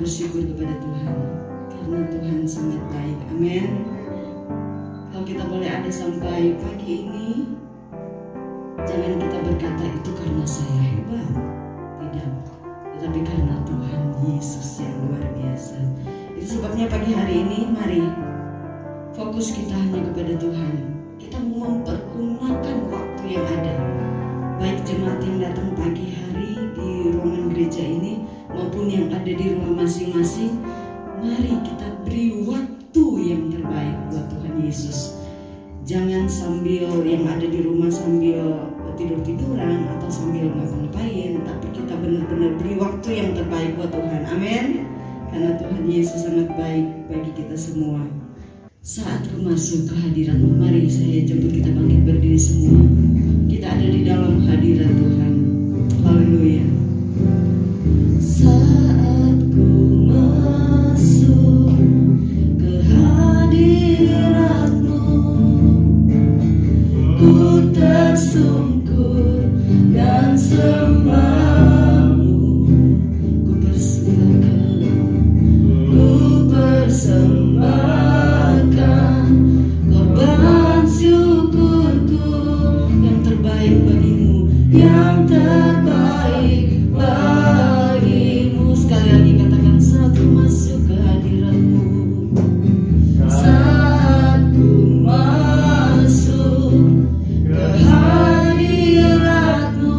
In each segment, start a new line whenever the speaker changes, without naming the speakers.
bersyukur kepada Tuhan karena Tuhan sangat baik. Amin. Kalau kita boleh ada sampai pagi ini, jangan kita berkata itu karena saya hebat, tidak, tetapi karena Tuhan Yesus yang luar biasa. Itu sebabnya pagi hari ini mari fokus kita hanya kepada Tuhan. Kita mau mempergunakan waktu yang ada, baik jemaat yang datang pagi hari di ruangan gereja ini maupun yang ada di rumah masing-masing. Mari kita beri waktu yang terbaik buat Tuhan Yesus. Jangan sambil yang ada di rumah sambil tidur-tiduran atau sambil ngapa-ngapain, tapi kita benar-benar beri waktu yang terbaik buat Tuhan. Amin. Karena Tuhan Yesus sangat baik bagi kita semua. Saat ku masuk ke hadirat-Mu, mari saya jemput kita bangkit berdiri semua. Kita ada di dalam hadirat Tuhan. Haleluya. Saat ku masuk ke hadirat-Mu, ku tersungkur dan sembah-Mu. Ku persembahkan korban syukurku yang terbaik bagimu, yang terbaik bagimu. Sekali lagi katakan, saat ku masuk ke hadirat-Mu, saat ku masuk ke hadirat-Mu,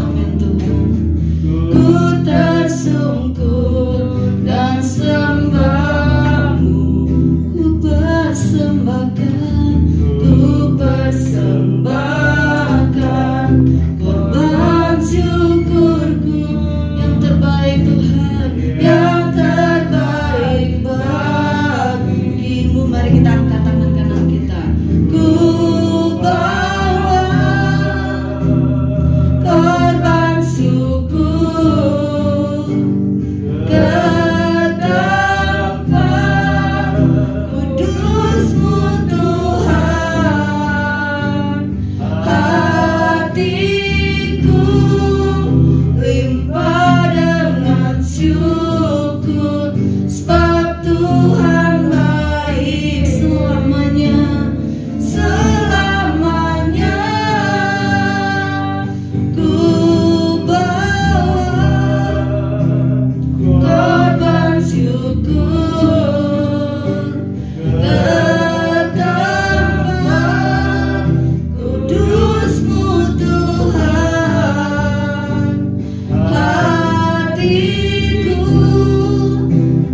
amin Tuhan, ku tersungkur dan sembah-Mu. Ku persembahkan korban syukurku yang terbaik Tuhan, yang terbaik bagimu. Mari kita angkat tangan kanan kita. Ku bawa korban syukur ke tempat kudus-Mu Tuhan. Hatiku limpah dengan syukur, sebab Tuhan baik selamanya, selamanya. Ku bawa korban syukur ke tempat kudus-Mu Tuhan. Hatiku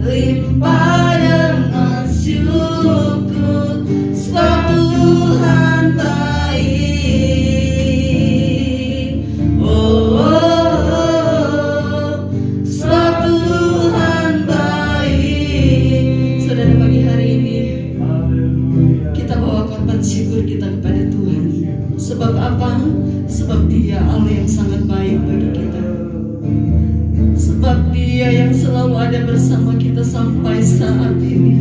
limpah dengan syukur, sebab Tuhan baik. Oh, sebab Tuhan baik. Saudara, pagi hari ini kita bawa korban syukur kita kepada Tuhan. Sebab apa? Sebab Dia Allah yang sangat baik bagi kita. Sebab Dia yang selalu ada bersama kita sampai saat ini.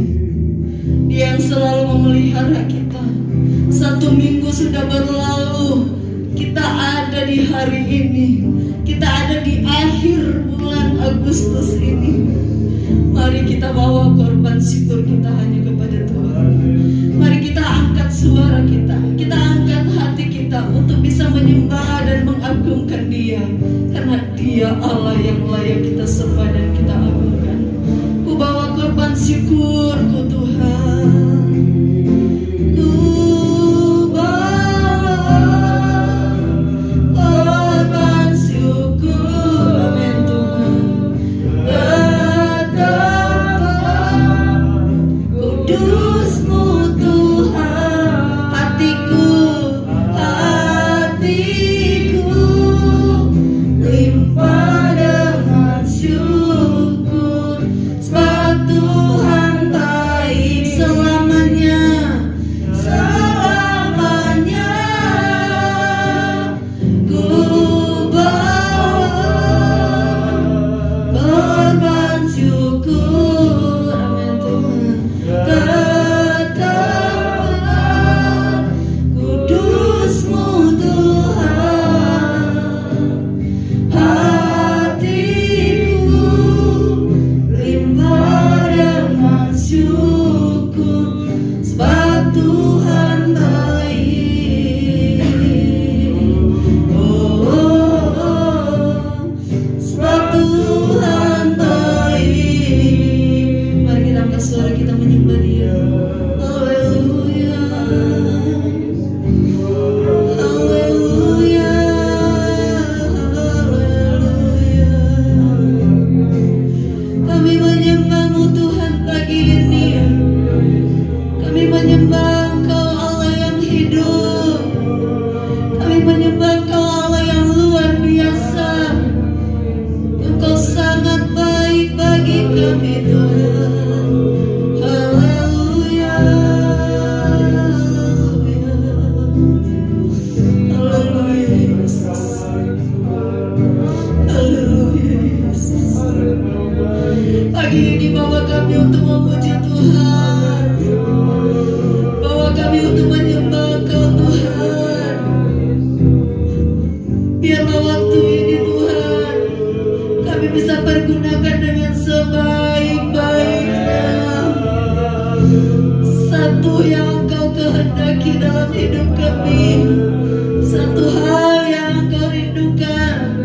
Dia yang selalu memelihara kita. 1 minggu sudah berlalu, kita ada di hari ini. Kita ada di akhir bulan Agustus ini. Mari kita bawa korban syukur kita hanya kepada Tuhan. Mari kita angkat suara kita, kita angkat hati kita untuk bisa menyembah dan mengagungkan Dia, karena Dia Allah yang layak kita sembah dan kita agungkan. Ku bawa korban syukurku Tuhan. Ku bawa korban syukur, amin Tuhan, ke tempat kami Tuhan. Haleluya, haleluya Yesus, haleluya Yesus. Pagi ini bawa kami untuk memuji Tuhan, bawa kami untuk menyembah Engkau Tuhan. Biarlah waktu ini Tuhan kami bisa pergunakan dengan sebaik-baiknya. Satu yang Engkau kehendaki dalam hidup kami, satu hal yang Engkau rindukan,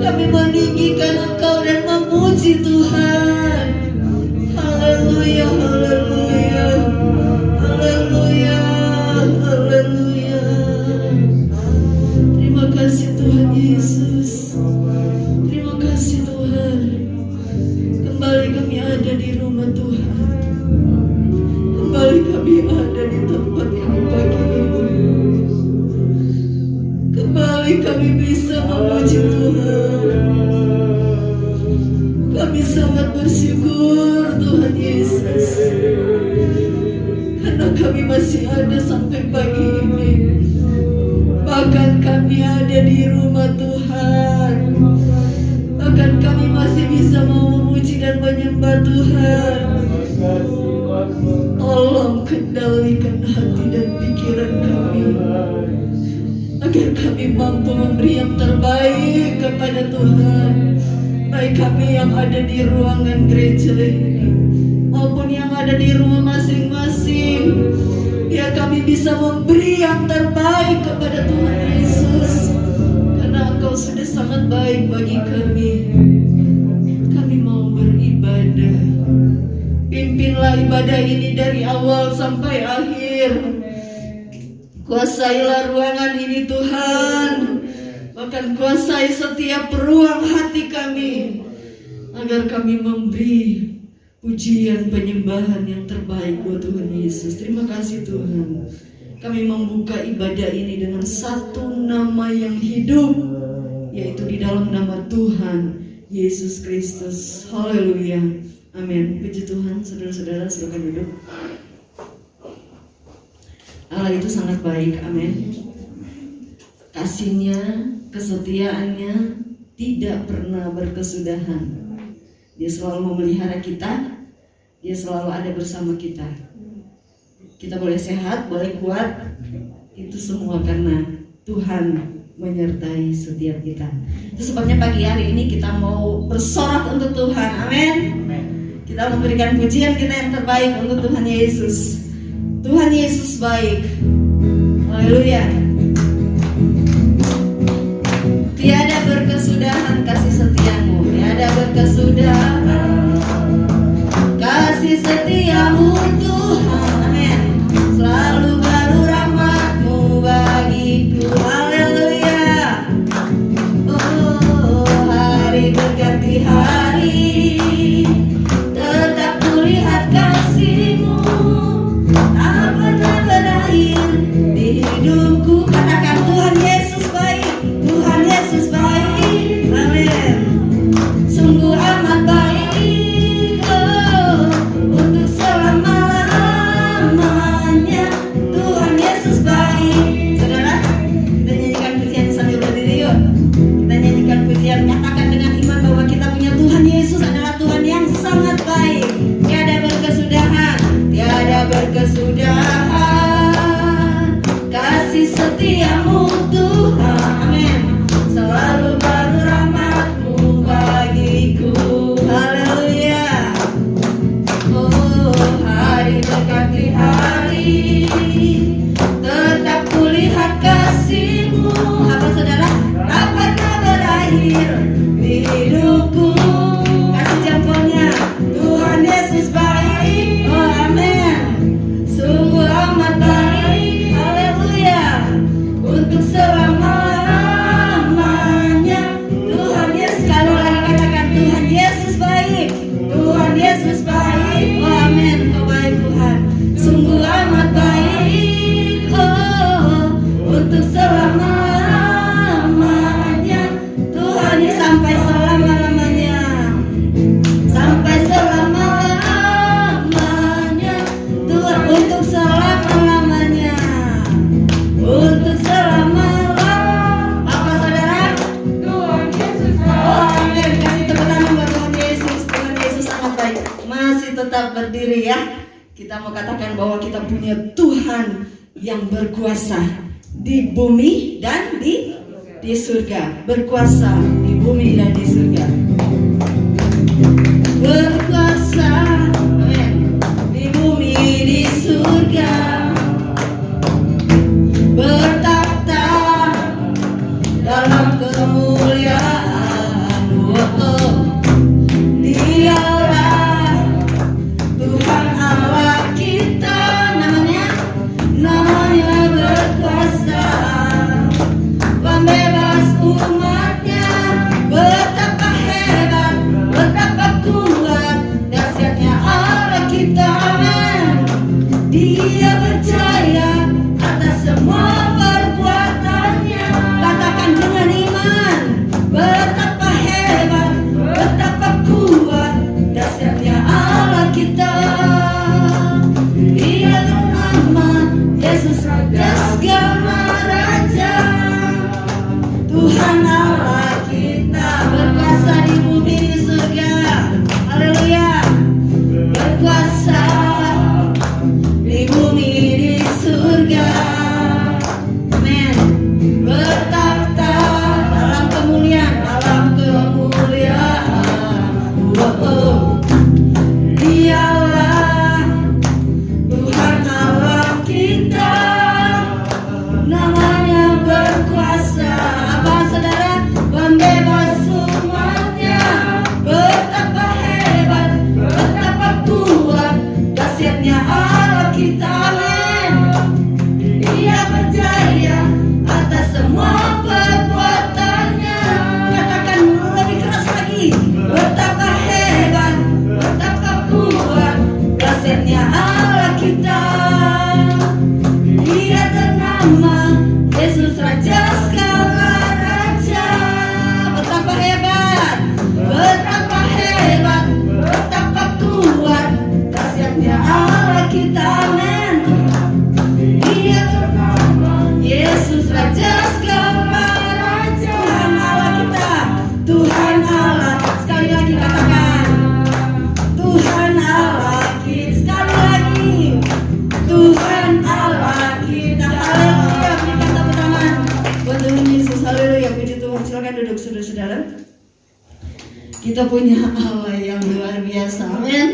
kami meninggikan Engkau dan memuji Tuhan. Haleluya, haleluya, haleluya, haleluya. Terima kasih Tuhan Yesus. Terima kasih Tuhan. Kembali kami ada di rumah Tuhan. Kembali kami ada di tempat yang pagi ini. Kembali kami bisa memuji Tuhan. Kami sangat bersyukur Tuhan Yesus, karena kami masih ada sampai pagi ini. Bahkan kami ada di rumah Tuhan. Bahkan kami masih bisa mau memuji dan menyembah Tuhan. Tolong kendalikan hati dan pikiran kami, agar kami mampu memberi yang terbaik kepada Tuhan. Baik kami yang ada di ruangan gereja ini maupun yang ada di rumah masing-masing, biar kami bisa memberi yang terbaik kepada Tuhan Yesus, karena Engkau sudah sangat baik bagi kami. Kami mau beribadah. Pimpinlah ibadah ini dari awal sampai akhir. Kuasailah ruangan ini Tuhan, bahkan kuasai setiap ruang hati kami, agar kami memberi pujian penyembahan yang terbaik buat Tuhan Yesus. Terima kasih Tuhan. Kami membuka ibadah ini dengan satu nama yang hidup, yaitu di dalam nama Tuhan Yesus Kristus. Haleluya, amin. Puji Tuhan. Saudara-saudara silakan duduk. Allah itu sangat baik, amin. Kasihnya, kesetiaannya tidak pernah berkesudahan. Dia selalu memelihara kita, dia selalu ada bersama kita. Kita boleh sehat, boleh kuat, itu semua karena Tuhan menyertai setiap kita. Itu sebabnya pagi hari ini kita mau bersorak untuk Tuhan, amin. Kita memberikan pujian kita yang terbaik untuk Tuhan Yesus. Tuhan Yesus baik. Haleluya. Tiada berkesudahan kasih setiamu, tiada berkesudahan kasih setiamu Tuhan, amin. Selalu baru rahmat-Mu bagiku. Haleluya. Oh, hari berganti hari, tetap kulihat kasih-Mu tak pernah berakhir di hidupku. Katakan Tuhan Yesus baik, Tuhan Yesus baik, amin. Sungguh amat baik, oh, untuk selama-lamanya. tetap berdiri ya. Kita mau katakan bahwa kita punya Tuhan yang berkuasa di bumi dan di surga. Berkuasa di bumi dan di surga. Berkuasa, amin, di bumi di surga. Bertakhta dalam kemuliaan. Dialah Tuhan Allah kita, namanya berkuasa, pembebas umatnya. Betapa hebat, betapa kuat, dahsyatnya Allah kita, amin. Dia berjaya atas semua perbuatannya. Katakan dengan iman, betapa hebat, betapa kuat, dahsyatnya Allah kita. Dia bernama Yesus, Raja segala raja. Tuhan Allah kita berkuasa di bumi di surga. Haleluya. Berkuasa di bumi di surga. Amin. Bertakhta dalam kemuliaan, Dialah Tuhan Allah kita, namanya berkuasa. Apa saudara? Pembebas umatnya. Betapa hebat, betapa kuat, dahsyatnya Allah kita, amin. Dia berjaya atas semua perbuatannya. Katakan lebih keras lagi. Betapa hebat, betapa kuat, dahsyatnya Allah kita. Dia bernama Yesus, Raja segala raja. Betapa hebat, betapa hebat, betapa kuat, dahsyatnya Allah kita, amin. Dia bernama Yesus, Raja segala raja. Tuhan Allah kita, Tuhan Allah. Sekali lagi katakan, Tuhan Allah kita. Sekali lagi, Tuhan Allah kita. Haleluya. Berikan tepuk tangan buat Tuhan Yesus. Haleluya. Puji Tuhan. Silakan duduk saudara-saudara. Kita punya Allah yang luar biasa, amin.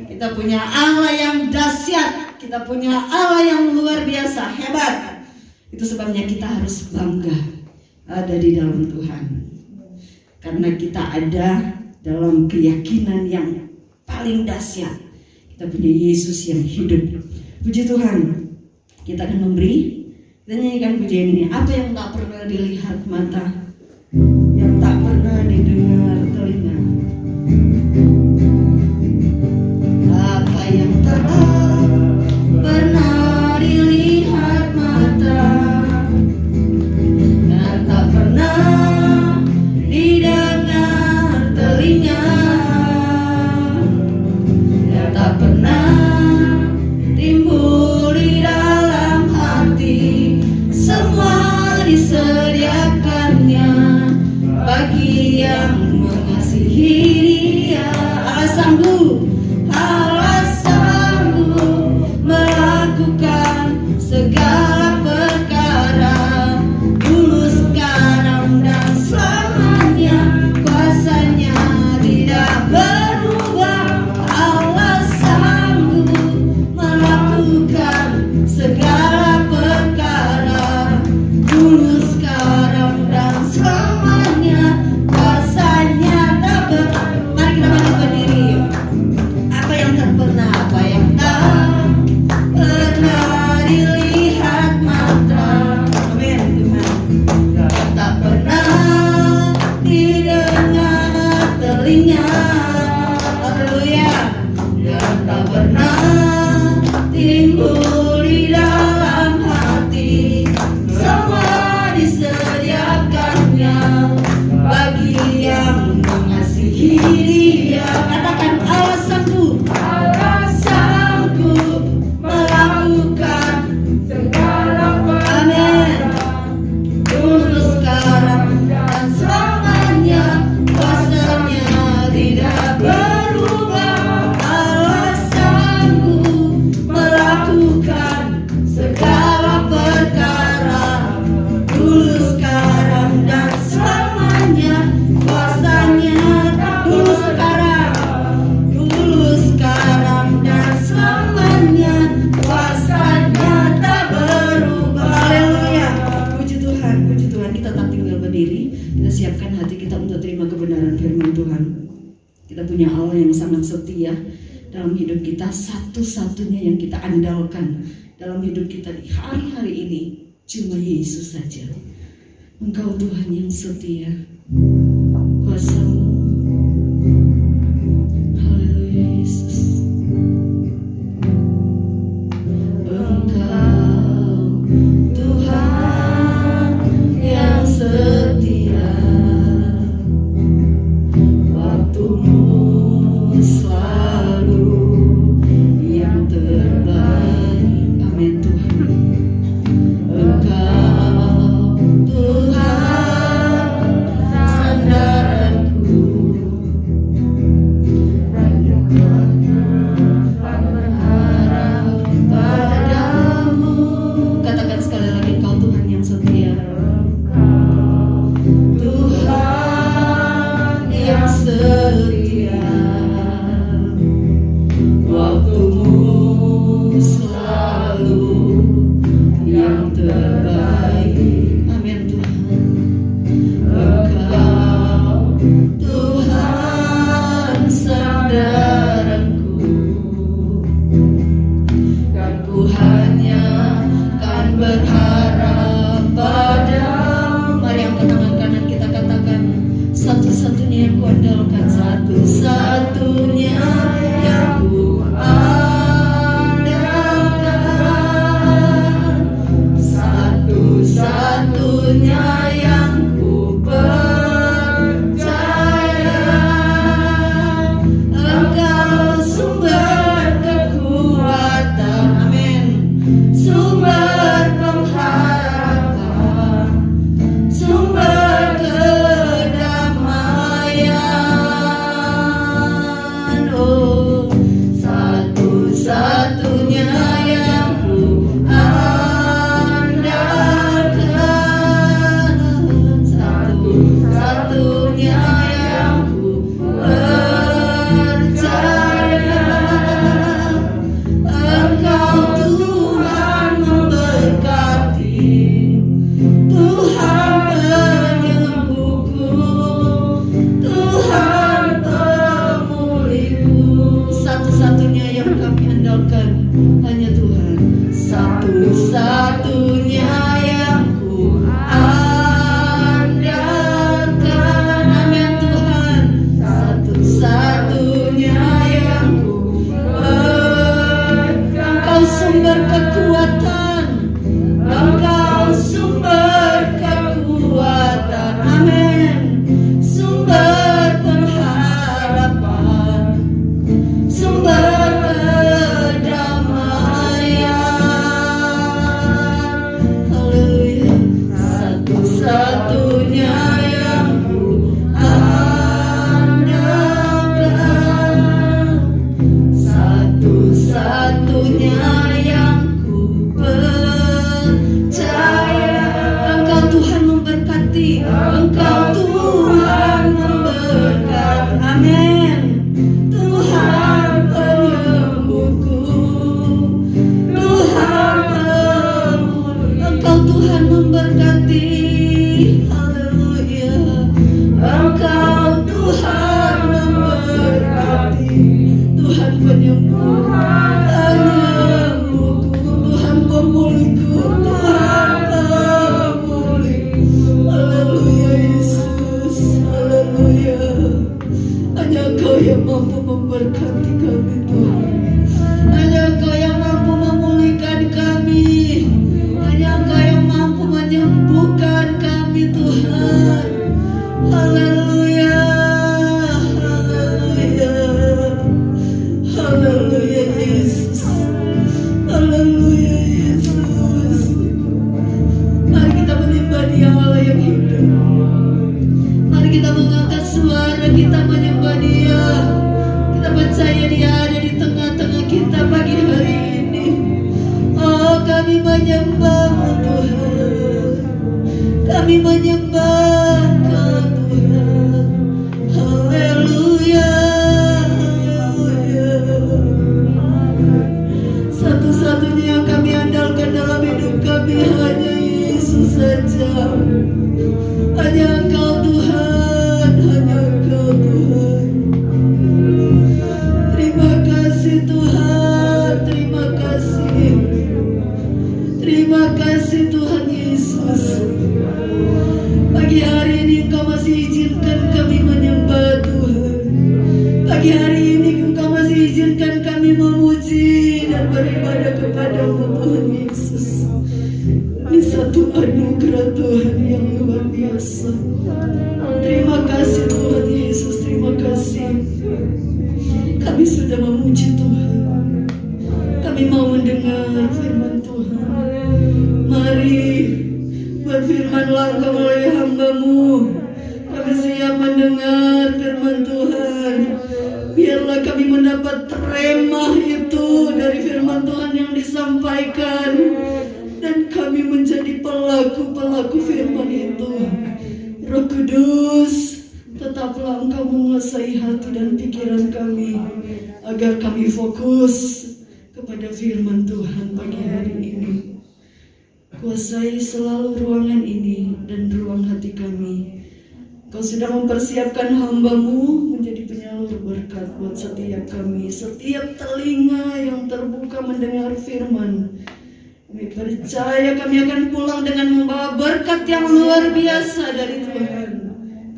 Kita punya Allah yang dahsyat. Kita punya Allah yang luar biasa, hebat. Itu sebabnya kita harus bangga ada di dalam Tuhan. Karena kita ada dalam keyakinan yang paling dahsyat. Kita punya Yesus yang hidup. Puji Tuhan. Kita akan memberi, kita nyanyikan pujian ini. Apa yang tak pernah dilihat mata, yang tak pernah didengar telinga, apa yang tak pernah dilihat mata, yang tak pernah didengar telinga, yang tak pernah timbul di dalam hati, semua disediakannya bagi yang mengasihi Dia. Allah sanggup melakukan segala perkara, dulu, sekarang, dan selamanya. Kuasanya tidak berubah. Allah sanggup melakukan segala perkara, dulu, sekarang, dan selamanya. Kuasanya tak berubah. Mari kita bangkit berdiri. Apa yang tak pernah, apa yang tak pernah dilihat mata, amin Tuhan, yang tak pernah didengar telinga, haleluya, yang tak pernah timbul di dalam hati, semua disediakannya bagi yang mengasihi Dia. Katakan, Allah sanggup melakukan segala perkara, dulu, sekarang, dan selamanya. Kuasanya tidak berubah. Allah Allah yang sangat setia dalam hidup kita. Satu-satunya yang kita andalkan dalam hidup kita di hari-hari ini cuma Yesus saja. Engkau Tuhan yang setia, kuasa-Mu. Haleluya Yesus. Engkau Tuhan yang setia, waktu-Mu selalu yang terbaik. Amin Tuhan. Engkau Tuhan sandaranku, berharap padamu. Katakan sekali lagi, Engkau Tuhan yang setia, Tuhan yang setia, waktu-Mu selalu yang terbaik. Amin Tuhan. Engkau Tuhan sandaranku, dan ku hanya kan berharap padamu. Mari angkat tangan kanan kita katakan, satu-satunya yang ku andalkan, satu-satunya yang ku andalkan, satu-satunya yang ku percaya. Engkau sumber kekuatan, amin, sumber pengharapan, sumber kedamaian. Oh, satu-satunya yang ku andalkan, satu-satunya yang ku percaya. Engkau Tuhan memberkati, Tuhan penyembuhku, Tuhan pemulihku. Satu-satunya yang kami andalkan hanya Tuhan. Satu-satunya yang ku andalkan, amin Tuhan. Satu-satunya yang ku Engkau sumber kekuatan, Engkau sumber kekuatan, amin, sumber pengharapan, sumber kedamaian. Haleluya. Satu-satunya yang ku andalkan, satu-satunya yang ku percaya. Engkau Tuhan memberkati, Engkau Tuhan memberkati, amin, Tuhan penyembuhku, Tuhan pemulih. Engkau Tuhan memberkati, haleluya. Engkau Tuhan memberkati, Tuhan penyembuh, penyembuhku, Tuhan pemulihku, Tuhan pemulihku. Haleluya Yesus, haleluya. Hanya Engkau yang mampu memberkati kami Tuhan, hanya Engkau yang mampu memulihkan kami, hanya Engkau yang mampu menyembuhkan kami Tuhan. Haleluya, haleluya, haleluya Yesus, haleluya Yesus. Mari kita menyembah Dia Allah yang hidup. Mari kita mengangkat suara kita menyembah Dia. Kita percaya Dia ada di tengah-tengah kita pagi hari ini. Oh, kami menyembah-Mu Tuhan, kami menyembah Engkau Tuhan. Haleluya, haleluya. Satu-satunya yang kami andalkan dalam hidup kami hanya Yesus saja. Hanya Engkau Tuhan, hanya Engkau Tuhan. pagi hari ini Engkau masih izinkan kami memuji dan beribadah kepada-Mu Tuhan Yesus. Ini satu anugerah Tuhan yang luar biasa. Terima kasih Tuhan Yesus, terima kasih. Kami sudah memuji Tuhan. Kami mau mendengar firman Tuhan. Mari berfirmanlah Engkau melalui hamba-Mu. Kami siap mendengar firman Tuhan. Biarlah kami mendapat remah itu dari firman Tuhan yang disampaikan, dan kami menjadi pelaku-pelaku firman itu. Roh Kudus, tetaplah Engkau menguasai hati dan pikiran kami, agar kami fokus kepada firman Tuhan pagi hari ini. Kuasai selalu ruangan ini dan ruang hati kami. Kau sudah mempersiapkan hamba-Mu menjadi penyalur berkat buat setiap kami. Setiap telinga yang terbuka mendengar firman, kami percaya kami akan pulang dengan membawa berkat yang luar biasa dari Tuhan.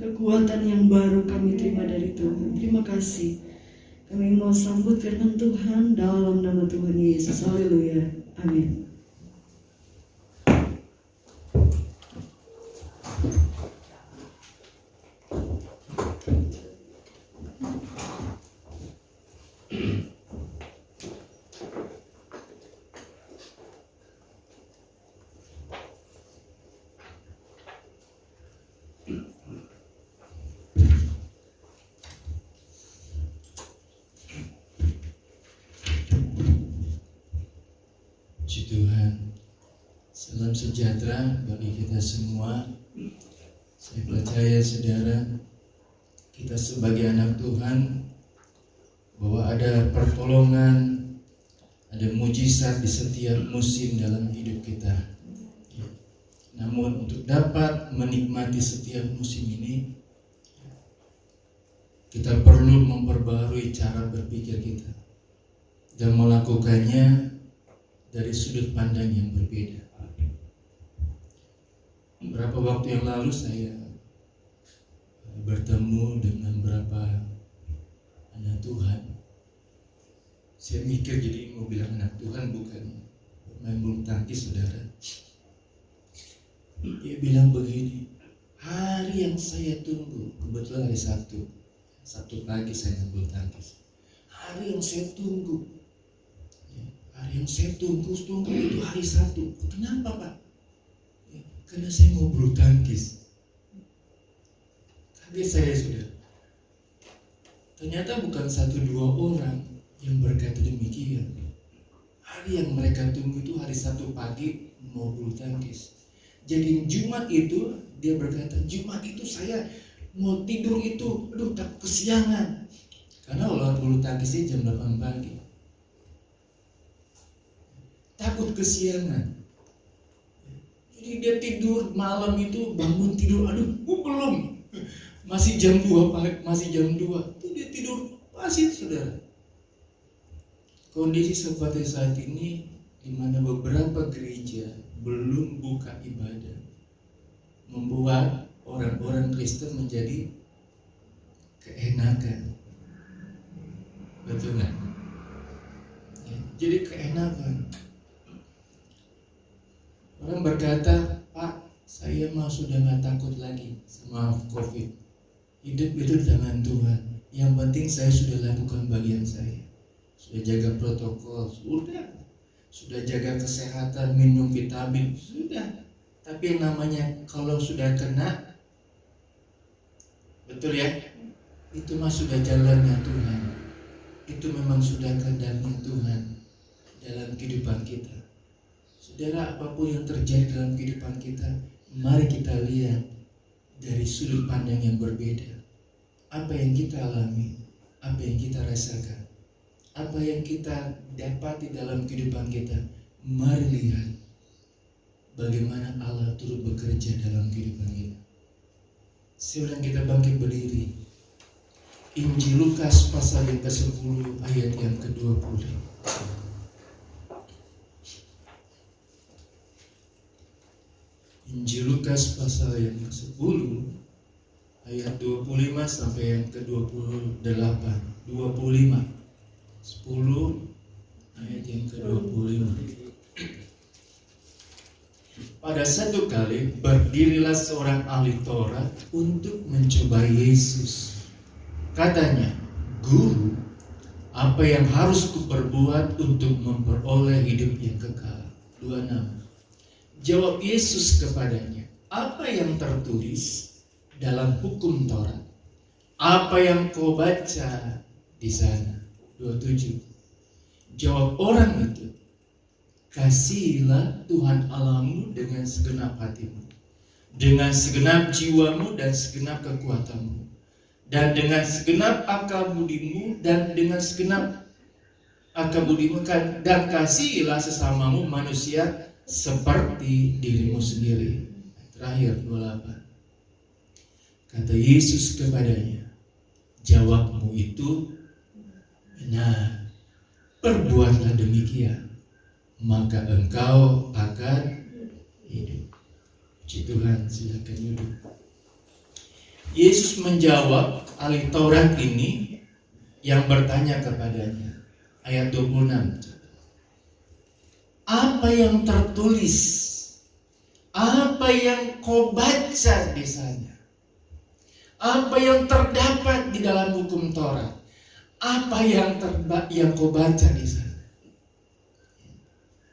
Kekuatan yang baru kami terima dari Tuhan. Terima kasih. Kami mau sambut firman Tuhan dalam nama Tuhan Yesus. Haleluya. Amin.
Puji Tuhan. Salam sejahtera bagi kita semua. Saya percaya saudara, kita sebagai anak Tuhan, bahwa ada pertolongan, ada mujizat di setiap musim dalam hidup kita. Namun untuk dapat menikmati setiap musim ini, kita perlu memperbarui cara berpikir kita dan melakukannya dari sudut pandang yang berbeda. Beberapa waktu yang lalu saya bertemu dengan beberapa anak Tuhan. Saya mikir, jadi mau bilang anak Tuhan bukan main bulu tangkis, saudara. Dia bilang begini, hari yang saya tunggu, kebetulan hari Sabtu pagi saya main bulu tangkis. Hari yang saya tunggu itu hari Sabtu. Kenapa Pak? Karena saya mau bulu tangkis. Kaget saya sudah. Ternyata bukan 1-2 orang yang berkata demikian. Hari yang mereka tunggu itu hari Sabtu pagi mau bulu tangkis. Jadi Jumat itu dia berkata, Jumat itu saya mau tidur itu, takut kesiangan. Karena olah bulu tangkisnya jam 8 pagi. Takut kesiangan. Jadi dia tidur malam itu, bangun tidur, belum. Masih jam 2 pagi, masih jam 2. Itu dia tidur pasir, saudara. Kondisi seperti saat ini, di mana beberapa gereja belum buka ibadah, membuat orang-orang Kristen menjadi keenakan. Betul nggak? Ya, jadi keenakan. Orang berkata, Pak, saya mah sudah nggak takut lagi sama COVID. Hidup itu di tangan Tuhan. Yang penting saya sudah lakukan bagian saya. Sudah jaga protokol, sudah jaga kesehatan, minum vitamin, sudah. Tapi yang namanya kalau sudah kena, betul ya, itu mah sudah jalannya Tuhan. Itu memang sudah kehendaknya Tuhan dalam kehidupan kita. Saudara, apapun yang terjadi dalam kehidupan kita, mari kita lihat dari sudut pandang yang berbeda. Apa yang kita alami, apa yang kita rasakan, apa yang kita dapati dalam kehidupan kita, mari lihat bagaimana Allah turut bekerja dalam kehidupan kita. Sebelum kita bangkit berdiri, Injil Lukas pasal yang ke-10 ayat yang ke-20. Injil Lukas pasal yang ke-10 ayat 25 sampai yang ke-28. 25. 10 ayat yang ke-25. Pada satu kali berdirilah seorang ahli Taurat untuk mencobai Yesus. Katanya, "Guru, apa yang harus kuperbuat untuk memperoleh hidup yang kekal?" 26. Jawab Yesus kepadanya, "Apa yang tertulis dalam hukum Taurat? Apa yang kau baca di sana?" 27. Jawab orang itu, "Kasihilah Tuhan Allahmu dengan segenap hatimu, dengan segenap jiwamu dan segenap kekuatanmu, dan dengan segenap akal budimu dan dengan segenap akal budimu, dan kasihilah sesamamu manusia seperti dirimu sendiri." Terakhir 28. Kata Yesus kepadanya, "Jawabmu itu benar. Perbuatlah demikian, maka engkau akan hidup." Puji Tuhan, silakan duduk. Yesus menjawab ahli Taurat ini yang bertanya kepadanya. Ayat 26. Apa yang tertulis? Apa yang kau baca di sana? Apa yang terdapat di dalam hukum Taurat? Apa yang kau baca di sana?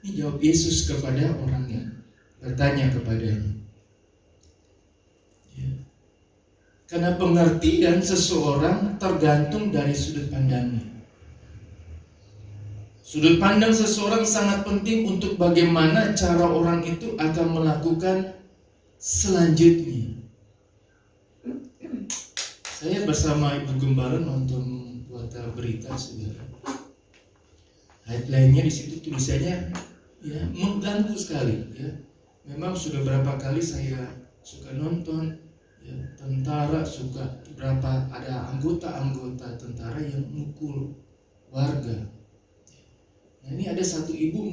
Ini jawab Yesus kepada orang yang bertanya kepadanya. Ya. Karena pengertian seseorang tergantung dari sudut pandangnya. Sudut pandang seseorang sangat penting untuk bagaimana cara orang itu akan melakukan selanjutnya. Saya bersama Ibu Gembala nonton berita, saudara. Headline-nya di situ tulisannya ya mengganggu sekali. Ya, memang sudah berapa kali saya suka nonton ya, tentara suka ada anggota tentara yang mukul warga. Nah, ini ada satu ibu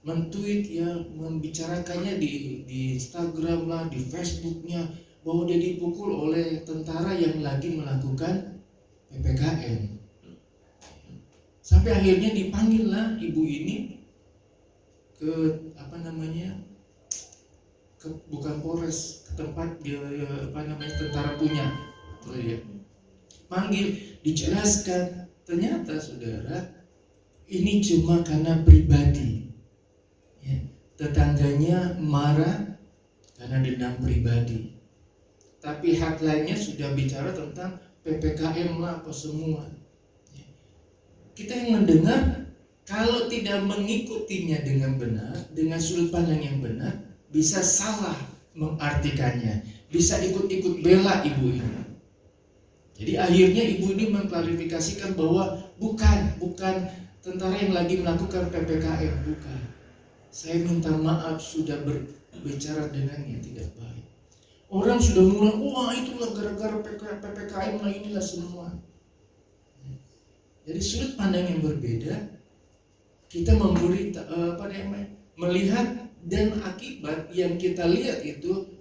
men-tweet ya, membicarakannya di Instagram lah, di Facebooknya, bahwa dia dipukul oleh tentara yang lagi melakukan PPKM. Sampai akhirnya dipanggil lah ibu ini ke bukan Polres, ke tempat dia tentara punya. Dia panggil, dijelaskan. Ternyata saudara, ini cuma karena pribadi. Ya, tetangganya marah karena dendam pribadi. Tapi headline-nya sudah bicara tentang PPKM lah apa semua. Kita yang mendengar, kalau tidak mengikutinya dengan benar, dengan sudut pandang yang benar, bisa salah mengartikannya, bisa ikut-ikut bela ibu ini. Jadi akhirnya ibu ini mengklarifikasikan bahwa bukan tentara yang lagi melakukan PPKM, bukan. Saya minta maaf sudah berbicara dengannya tidak baik. Orang sudah mulai, wah itulah gara-gara PPKM lah, inilah semua. Jadi sudut pandang yang berbeda, kita melihat dan akibat yang kita lihat itu,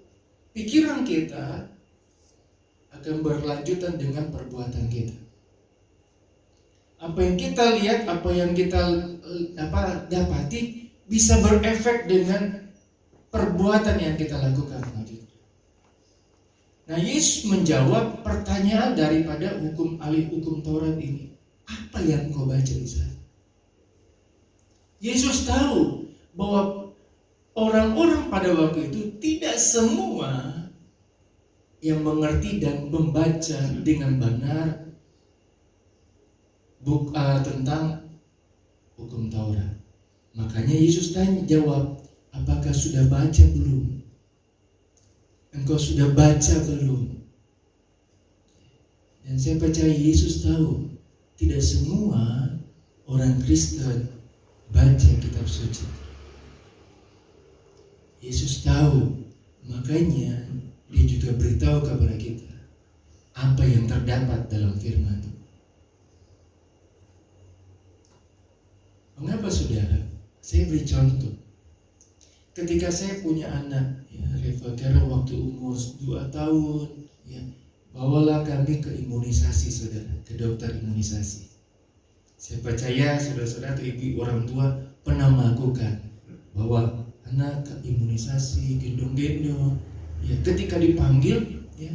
pikiran kita akan berlanjutan dengan perbuatan kita. Apa yang kita lihat, apa yang kita dapati bisa berefek dengan perbuatan yang kita lakukan. Nah, Yesus menjawab pertanyaan daripada ahli hukum Taurat ini. Apa yang kau baca di sana? Yesus tahu bahwa orang-orang pada waktu itu tidak semua yang mengerti dan membaca dengan benar tentang hukum Taurat. Makanya Yesus jawab, apakah sudah baca belum? Engkau sudah baca belum? Dan saya percaya Yesus tahu tidak semua orang Kristen baca kitab suci. Yesus tahu, makanya dia juga beritahu kepada kita apa yang terdapat dalam firman itu. Mengapa saudara? Saya beri contoh. ketika saya punya anak, ya, Reva Kera waktu umur 2 tahun, ya, bawalah kami ke imunisasi, saudara, ke dokter imunisasi. Saya percaya saudara-saudara atau ibu orang tua pernah melakukan, bawa anak ke imunisasi, gendong-gendong. Ya, ketika dipanggil, ya,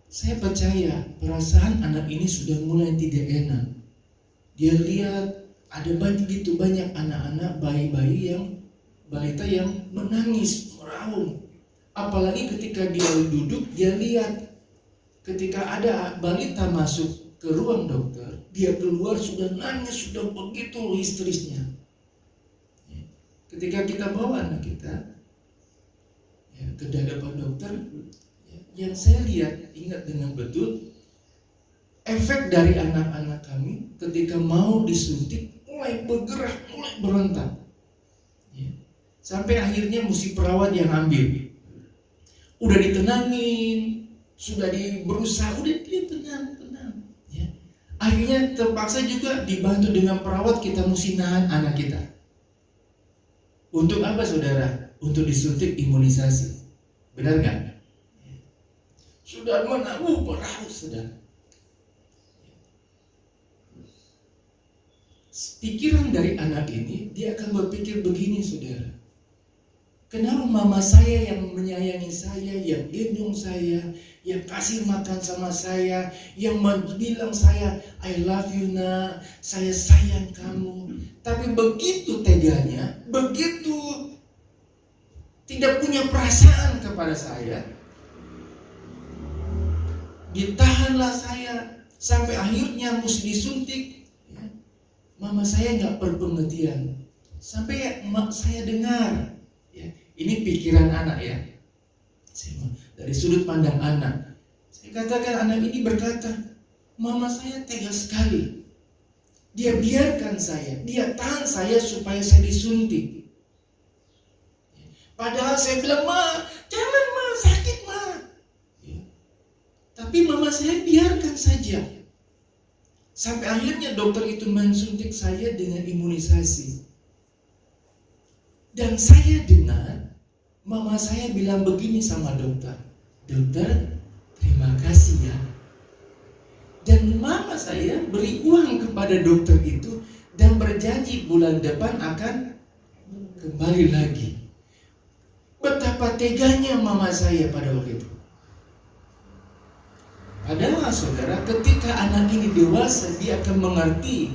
saya percaya perasaan anak ini sudah mulai tidak enak. Dia lihat ada begitu banyak anak-anak, bayi-bayi yang balita yang menangis, meraung. Apalagi ketika dia duduk, dia lihat ketika ada balita masuk ke ruang dokter, dia keluar sudah nangis, sudah begitu histerisnya. Ketika kita bawa anak kita, ya, ke hadapan dokter, ya, yang saya lihat, ingat dengan betul, efek dari anak-anak kami ketika mau disuntik mulai bergerak, mulai berontak, ya. Sampai akhirnya mesti perawat yang ambil. Udah ditenangin, sudah berusaha, udah dia tenang, ya. Akhirnya terpaksa juga dibantu dengan perawat, kita mesti nahan anak kita. Untuk apa, saudara? Untuk disuntik imunisasi. Benar nggak? Sudah menanggung meraus, saudara. Pikiran dari anak ini, dia akan berpikir begini, saudara. Kenapa mama saya yang menyayangi saya, yang gendong saya, yang kasih makan sama saya, yang bilang saya, I love you nak, saya sayang kamu. Tapi begitu teganya, begitu tidak punya perasaan kepada saya, ditahanlah saya sampai akhirnya mesti disuntik. Ya. Mama saya nggak berpengertian. Sampai saya dengar. Ya, ini pikiran anak, ya. Dari sudut pandang anak, saya katakan anak ini berkata, mama saya tega sekali. Dia biarkan saya, dia tahan saya supaya saya disuntik. Padahal saya bilang, ma, jangan ma, sakit ma. Ya. Tapi mama saya biarkan saja. Sampai akhirnya dokter itu mensuntik saya dengan imunisasi. Dan saya dengar mama saya bilang begini sama dokter, dokter, terima kasih ya. Dan mama saya beri uang kepada dokter itu dan berjanji bulan depan akan kembali lagi. Betapa teganya mama saya pada waktu itu. Padahal saudara, ketika anak ini dewasa, dia akan mengerti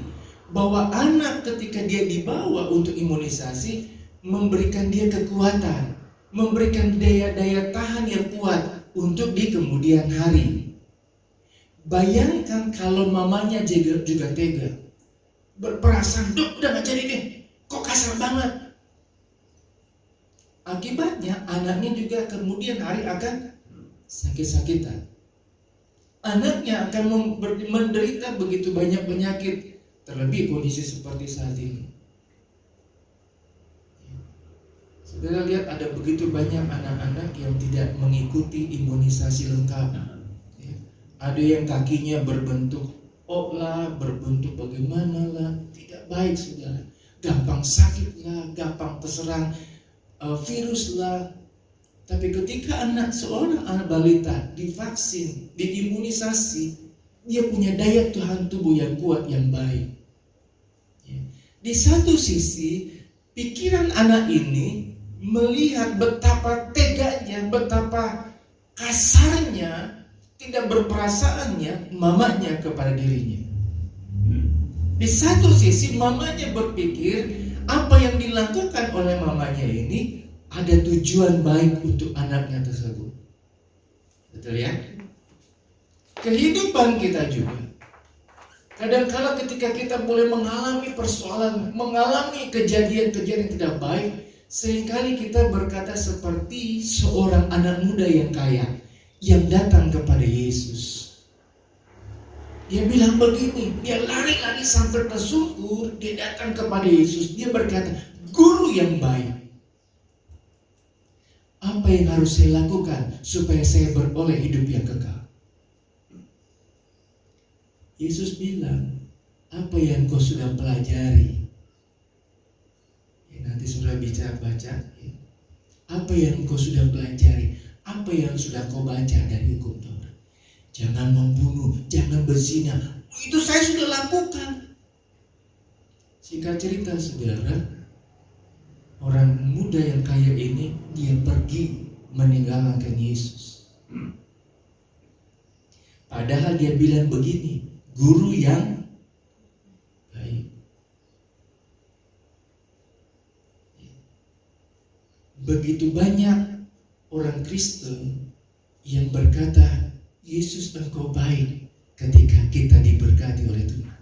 bahwa anak ketika dia dibawa untuk imunisasi memberikan dia kekuatan, memberikan daya tahan yang kuat untuk di kemudian hari. Bayangkan kalau mamanya juga tega, berperasaan, dok udah gak jadi deh, kok kasar banget. Akibatnya anaknya juga kemudian hari akan sakit-sakitan. Anaknya akan menderita begitu banyak penyakit, terlebih kondisi seperti saat ini. Saudara lihat ada begitu banyak anak-anak yang tidak mengikuti imunisasi lengkap. Ada yang kakinya berbentuk ok lah, berbentuk bagaimana lah, tidak baik saudara. Gampang sakit lah, gampang terserang virus lah. Tapi ketika seorang anak balita divaksin, diimunisasi, dia punya daya tahan tubuh yang kuat, yang baik. Di satu sisi, pikiran anak ini melihat betapa teganya, betapa kasarnya, tidak berperasaannya mamanya kepada dirinya. Di satu sisi mamanya berpikir apa yang dilakukan oleh mamanya ini ada tujuan baik untuk anaknya tersebut. Betul ya? Kehidupan kita juga. Kadang-kala ketika kita boleh mengalami persoalan, mengalami kejadian-kejadian yang tidak baik, seringkali kita berkata seperti seorang anak muda yang kaya yang datang kepada Yesus. Dia bilang begini, dia lari-lari sampai tersungkur, dia datang kepada Yesus, dia berkata, guru yang baik, apa yang harus saya lakukan supaya saya beroleh hidup yang kekal? Yesus bilang, apa yang kau sudah pelajari? Nanti sudah baca, Apa yang engkau sudah pelajari? Apa yang sudah kau baca dari hukum Taurat? Jangan membunuh, jangan berzina. Itu saya sudah lakukan. Singkat cerita saudara, orang muda yang kaya ini dia pergi meninggalkan Yesus. Padahal dia bilang begini, guru yang baik. Begitu banyak orang Kristen yang berkata, Yesus engkau baik ketika kita diberkati oleh Tuhan.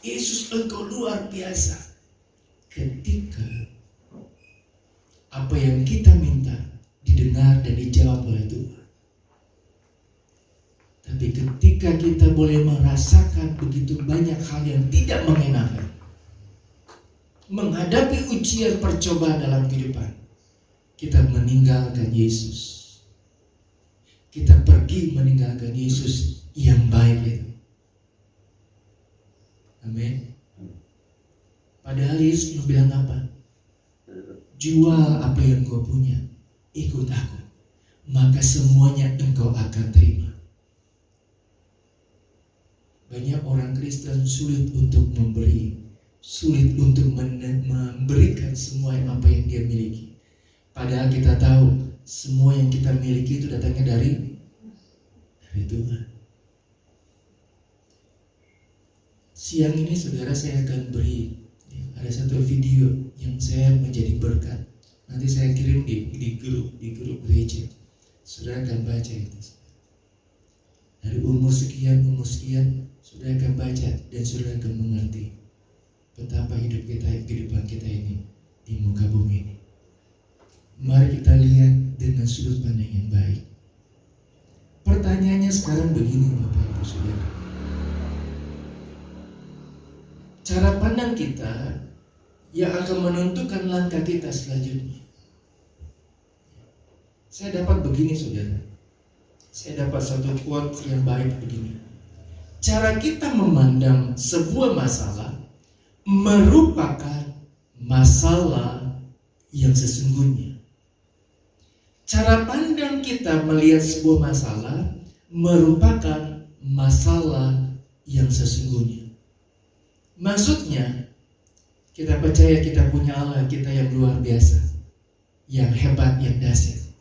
Yesus engkau luar biasa ketika apa yang kita minta didengar dan dijawab oleh Tuhan. Tapi ketika kita boleh merasakan begitu banyak hal yang tidak mengenakan, menghadapi ujian percobaan dalam kehidupan, kita meninggalkan Yesus. Kita pergi meninggalkan Yesus yang baik itu. Amin. Padahal Yesus mau bilang apa? Jual apa yang kau punya, ikut aku, maka semuanya engkau akan terima. Banyak orang Kristen sulit untuk memberi, sulit untuk memberikan semua apa yang dia miliki. Padahal kita tahu semua yang kita miliki itu datangnya dari Tuhan. Siang ini saudara saya akan beri ada satu video yang saya menjadi berkat. Nanti saya kirim di grup gereja. Saudara akan baca itu. Dari umur sekian, saudara akan baca dan saudara akan mengerti betapa kehidupan kita ini di muka bumi ini. Mari kita lihat dengan sudut pandang yang baik. Pertanyaannya sekarang begini Bapak Ibu Saudara. Cara pandang kita yang akan menentukan langkah kita selanjutnya. Saya dapat begini saudara. Saya dapat satu quote yang baik begini. Cara kita memandang sebuah masalah merupakan masalah yang sesungguhnya. Cara pandang kita melihat sebuah masalah merupakan masalah yang sesungguhnya. Maksudnya, kita percaya kita punya Allah kita yang luar biasa, yang hebat, yang dahsyat.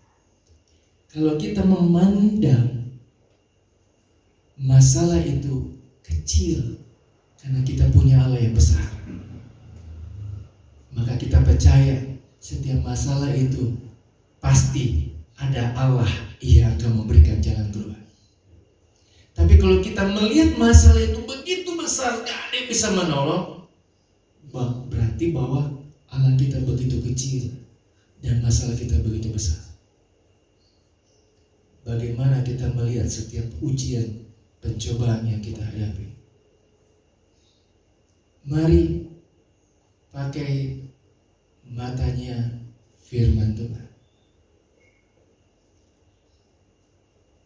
Kalau kita memandang masalah itu kecil karena kita punya Allah yang besar, maka kita percaya setiap masalah itu pasti ada Allah yang akan memberikan jalan keluar. Tapi kalau kita melihat masalah itu begitu besar, gak ada yang bisa menolong, berarti bahwa Allah kita begitu kecil dan masalah kita begitu besar. Bagaimana kita melihat setiap ujian, pencobaan yang kita hadapi? Mari pakai matanya firman Tuhan.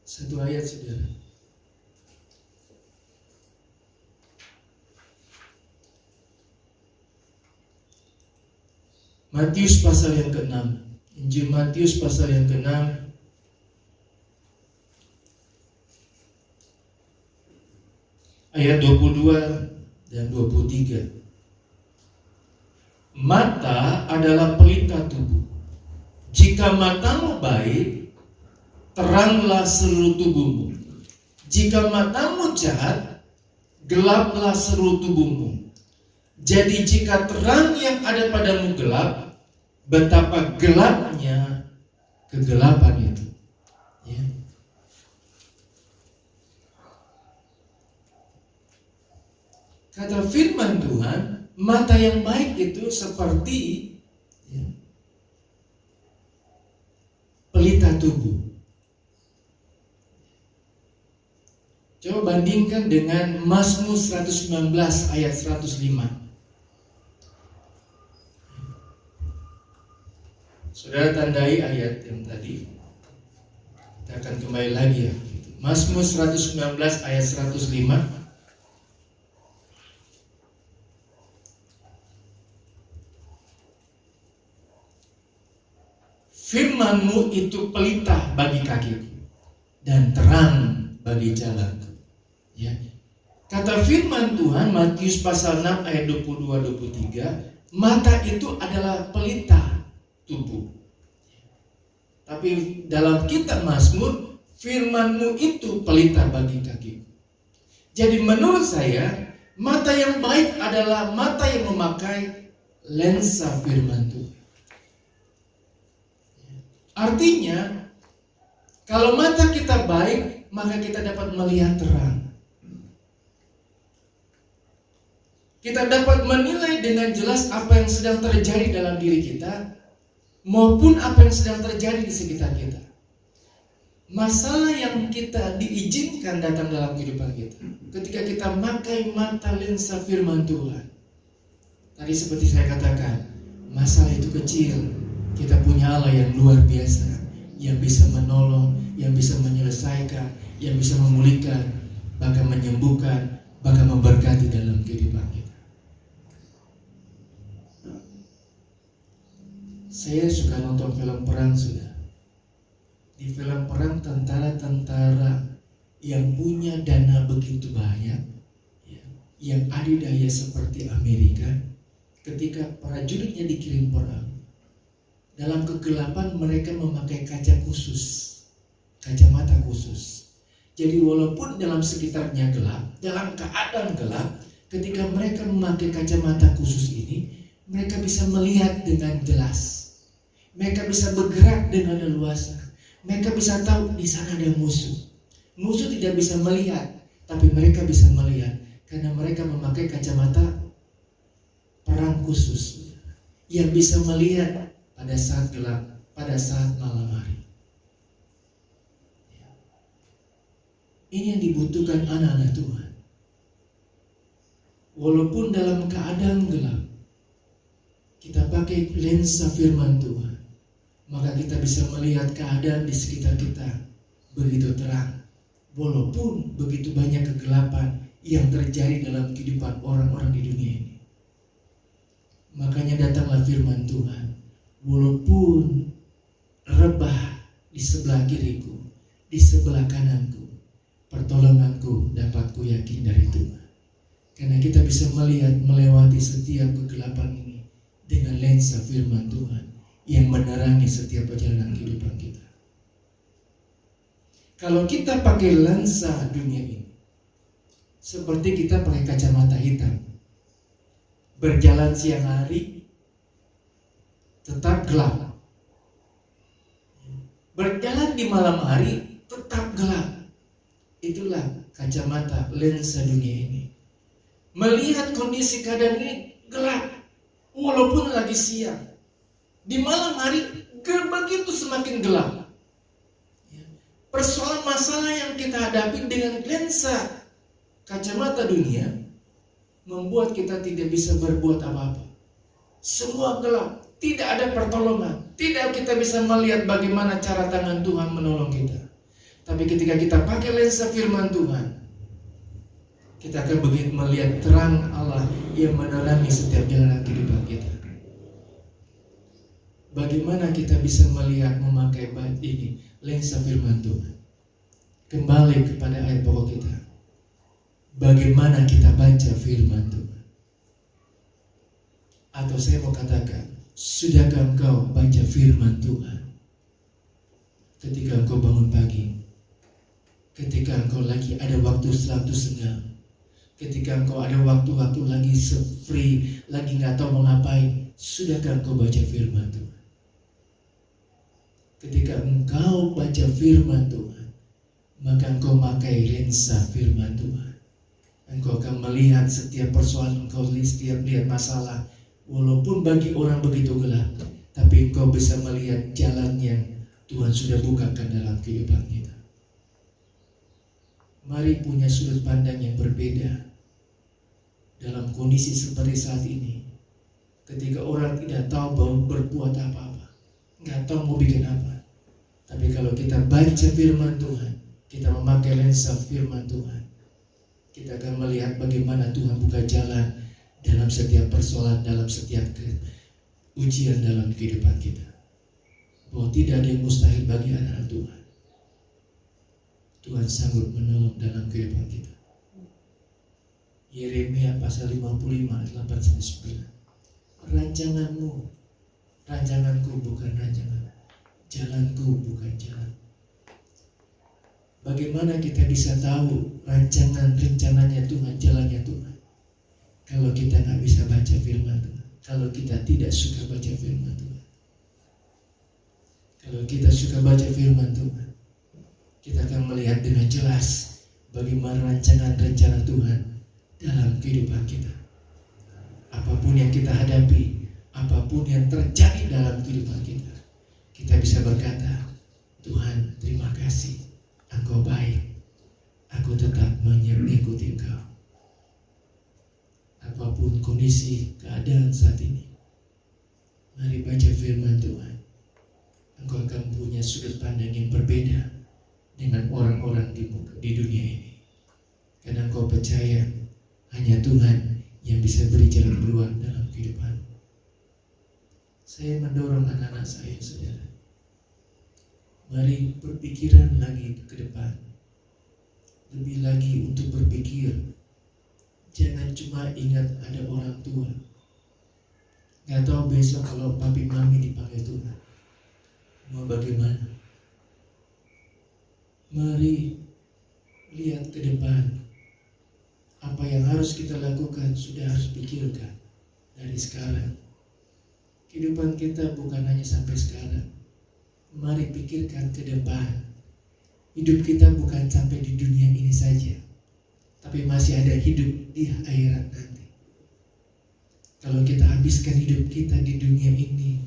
Satu ayat saudara. Matius pasal yang ke-6. Injil Matius pasal yang ke-6 ayat 22 dan 23. Mata adalah pelita tubuh. Jika matamu baik, teranglah seluruh tubuhmu. Jika matamu jahat, gelaplah seluruh tubuhmu. Jadi jika terang yang ada padamu gelap, betapa gelapnya kegelapan itu. Ya. Kata firman Tuhan, mata yang baik itu seperti pelita tubuh. Coba bandingkan dengan Mazmur 119 ayat 105. Saudara tandai ayat yang tadi. Kita akan kembali lagi ya. Mazmur 119 ayat 105. Firman-Mu itu pelita bagi kakiku dan terang bagi jalanku. Ya. Kata firman Tuhan Matius pasal 6 ayat 22-23, mata itu adalah pelita tubuh. Tapi dalam kitab Mazmur, firman-Mu itu pelita bagi kakiku. Jadi menurut saya, mata yang baik adalah mata yang memakai lensa firman Tuhan. Artinya, kalau mata kita baik, maka kita dapat melihat terang. Kita dapat menilai dengan jelas apa yang sedang terjadi dalam diri kita, maupun apa yang sedang terjadi di sekitar kita. Masalah yang kita diizinkan datang dalam kehidupan kita, ketika kita memakai mata lensa firman Tuhan. Tadi seperti saya katakan, masalah itu kecil. Kita punya Allah yang luar biasa, yang bisa menolong, yang bisa menyelesaikan, yang bisa memulihkan, bahkan menyembuhkan, bahkan memberkati dalam kehidupan kita. Saya suka nonton film perang, sudah. Di film perang tentara-tentara yang punya dana begitu banyak, ya, yang adidaya seperti Amerika, ketika prajuritnya dikirim perang, dalam kegelapan mereka memakai kaca khusus, kacamata khusus. Jadi walaupun dalam sekitarnya gelap, dalam keadaan gelap, ketika mereka memakai kacamata khusus ini, mereka bisa melihat dengan jelas. Mereka bisa bergerak dengan leluasa. Mereka bisa tahu di sana ada musuh. Musuh tidak bisa melihat, tapi mereka bisa melihat karena mereka memakai kacamata perang khusus yang bisa melihat pada saat gelap, pada saat malam hari. Ini yang dibutuhkan anak-anak Tuhan. Walaupun dalam keadaan gelap, kita pakai lensa firman Tuhan, maka kita bisa melihat keadaan di sekitar kita begitu terang. Walaupun begitu banyak kegelapan yang terjadi dalam kehidupan orang-orang di dunia ini. Makanya datanglah firman Tuhan. Walaupun rebah di sebelah kiriku, di sebelah kananku, pertolonganku dapat kuyakin dari Tuhan. Karena kita bisa melihat melewati setiap kegelapan ini dengan lensa firman Tuhan yang menerangi setiap perjalanan kehidupan kita. Kalau kita pakai lensa dunia ini, seperti kita pakai kacamata hitam, berjalan siang hari tetap gelap, berjalan di malam hari tetap gelap. Itulah kacamata lensa dunia ini. Melihat kondisi keadaan ini gelap, walaupun lagi siang. Di malam hari begitu semakin gelap. Persoalan masalah yang kita hadapi dengan lensa kacamata dunia membuat kita tidak bisa berbuat apa-apa. Semua gelap, tidak ada pertolongan, tidak kita bisa melihat bagaimana cara tangan Tuhan menolong kita. Tapi ketika kita pakai lensa firman Tuhan, kita akan begitu melihat terang Allah yang menerangi setiap jalan kehidupan kita. Bagaimana kita bisa melihat memakai ini lensa firman Tuhan? Kembali kepada ayat pokok kita. Bagaimana kita baca firman Tuhan? Atau saya mau katakan, sudahkah engkau baca firman Tuhan? Ketika engkau bangun pagi, ketika engkau lagi ada waktu senggang, ketika engkau ada waktu-waktu lagi free, lagi nggak tahu mau ngapain, sudahkah engkau baca firman Tuhan? Ketika engkau baca firman Tuhan, maka engkau pakai lensa firman Tuhan. Engkau akan melihat setiap persoalan, engkau setiap lihat masalah, walaupun bagi orang begitu gelap, tapi engkau bisa melihat jalan yang Tuhan sudah bukakan dalam kehidupan kita. Mari punya sudut pandang yang berbeda dalam kondisi seperti saat ini. Ketika orang tidak tahu mau berbuat apa-apa, nggak tahu mau bikin apa. Tapi kalau kita baca firman Tuhan, kita memakai lensa firman Tuhan, kita akan melihat bagaimana Tuhan buka jalan dalam setiap persoalan, dalam setiap ujian dalam kehidupan kita. bahwa tidak ada yang mustahil bagi anak-anak Tuhan. Tuhan sanggup menolong dalam kehidupan kita. Yeremia pasal 55 ayat 8-9. Rancanganku bukan rancangan, jalanku bukan jalan. Bagaimana kita bisa tahu rencananya Tuhan, jalannya Tuhan? Kalau kita nggak bisa baca firman Tuhan, kalau kita tidak suka baca firman Tuhan. Kalau kita suka baca firman Tuhan, kita akan melihat dengan jelas bagaimana rancangan rencana Tuhan dalam kehidupan kita. Apapun yang kita hadapi, apapun yang terjadi dalam kehidupan kita, kita bisa berkata, Tuhan terima kasih, Engkau baik, aku tetap mengikuti Engkau. Apapun kondisi keadaan saat ini, mari baca firman Tuhan. Engkau akan punya sudut pandang yang berbeda dengan orang-orang di dunia ini. Karena engkau percaya hanya Tuhan yang bisa beri jalan keluar dalam kehidupan. Saya mendorong anak-anak saya, saudara, mari berpikiran lagi ke depan. Lebih lagi untuk berpikir. Jangan cuma ingat ada orang tua. Gak tahu besok kalau papi mami dipanggil Tuhan, mau bagaimana? Mari lihat ke depan. Apa yang harus kita lakukan sudah harus pikirkan dari sekarang. Kehidupan kita bukan hanya sampai sekarang. Mari pikirkan ke depan. Hidup kita bukan sampai di dunia ini saja, tapi masih ada hidup di akhirat nanti. Kalau kita habiskan hidup kita di dunia ini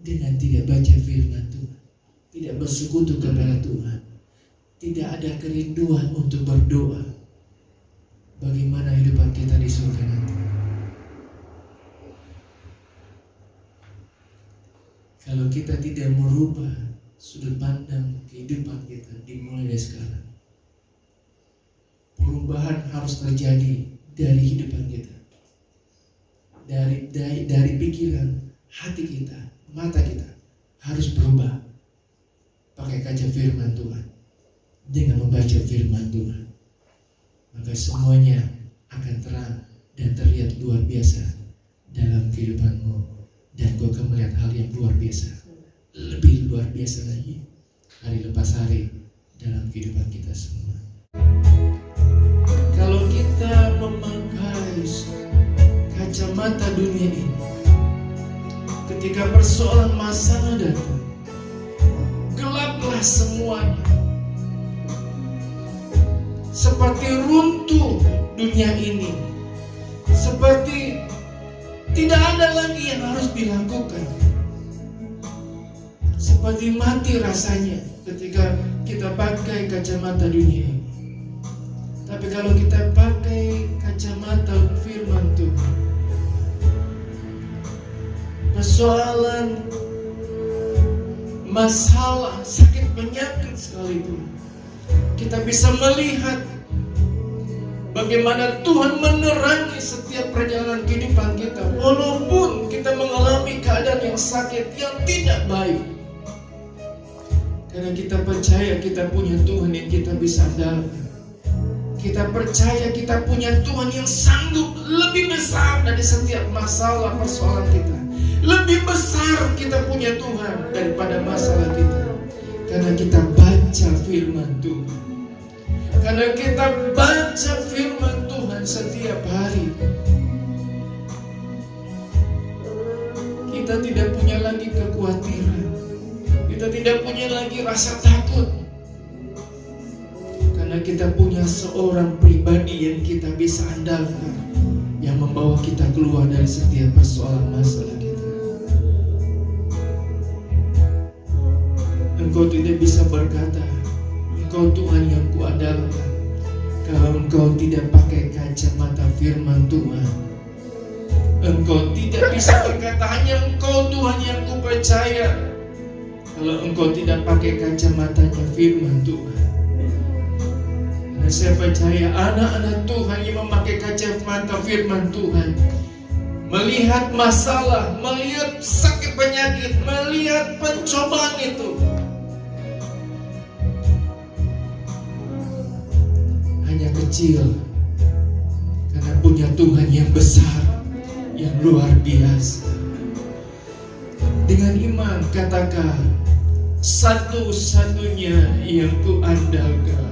dengan tidak baca firman Tuhan, tidak bersekutu kepada Tuhan, tidak ada kerinduan untuk berdoa, bagaimana hidupan kita di surga nanti? Kalau kita tidak merubah sudut pandang kehidupan kita dimulai dari sekarang, perubahan harus terjadi dari kehidupan kita, dari pikiran, hati kita, mata kita harus berubah. Pakai kaca firman Tuhan, dengan membaca firman Tuhan, maka semuanya akan terang dan terlihat luar biasa dalam kehidupanmu. Dan kau akan melihat hal yang luar biasa, lebih luar biasa lagi hari lepas hari dalam kehidupan kita semua. Kalau kita memakai kacamata dunia ini, ketika persoalan masalah datang, gelaplah semuanya. Seperti runtuh dunia ini, seperti tidak ada lagi yang harus dilakukan, seperti mati rasanya ketika kita pakai kacamata dunia ini. Tapi kalau kita pakai kacamata firman Tuhan, persoalan, masalah, sakit, penyakit sekalipun, kita bisa melihat bagaimana Tuhan menerangi setiap perjalanan kehidupan kita, walaupun kita mengalami keadaan yang sakit, yang tidak baik. Karena kita percaya kita punya Tuhan yang kita bisa andalkan. Kita percaya kita punya Tuhan yang sanggup lebih besar dari setiap masalah persoalan kita. Lebih besar kita punya Tuhan daripada masalah kita. Karena kita baca firman Tuhan. Karena kita baca firman Tuhan setiap hari. Kita tidak punya lagi kekhawatiran. Kita tidak punya lagi rasa takut. Karena kita punya seorang pribadi yang kita bisa andalkan, yang membawa kita keluar dari setiap persoalan masalah kita. Engkau tidak bisa berkata, Engkau Tuhan yang kuandalkan, kalau engkau tidak pakai kacamata firman Tuhan. Engkau tidak bisa berkata hanya Engkau Tuhan yang kupercaya, kalau engkau tidak pakai kacamatanya firman Tuhan. Karena saya percaya anak-anak Tuhan yang memakai kacamata firman Tuhan, melihat masalah, melihat sakit penyakit, melihat pencobaan itu, hanya kecil, karena punya Tuhan yang besar, yang luar biasa. Dengan iman katakan, satu-satunya yang kuandalkan.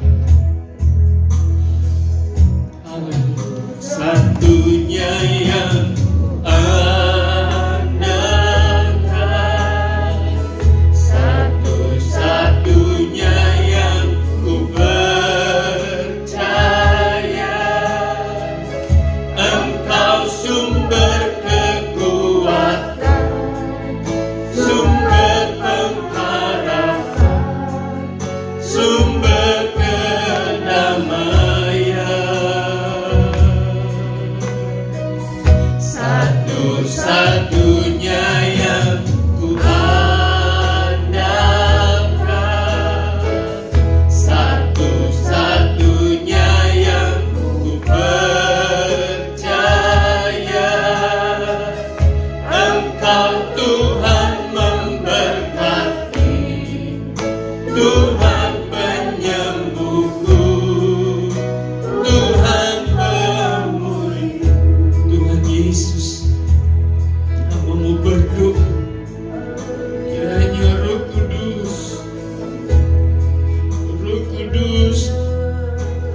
Haleluya. Satunya yang andalkan, satu-satunya yang ku percaya. Engkau sumber kekuatan, sumber pengharapan, sumber kedamaian. Satu-satunya yang ku andalkan, satu-satunya yang ku percaya. Engkau Tuhan memberkati, Tuhan penyembuhku, Tuhan pemulih. Tuhan Yesus, hamba-Mu berdoa, kiranya Roh Kudus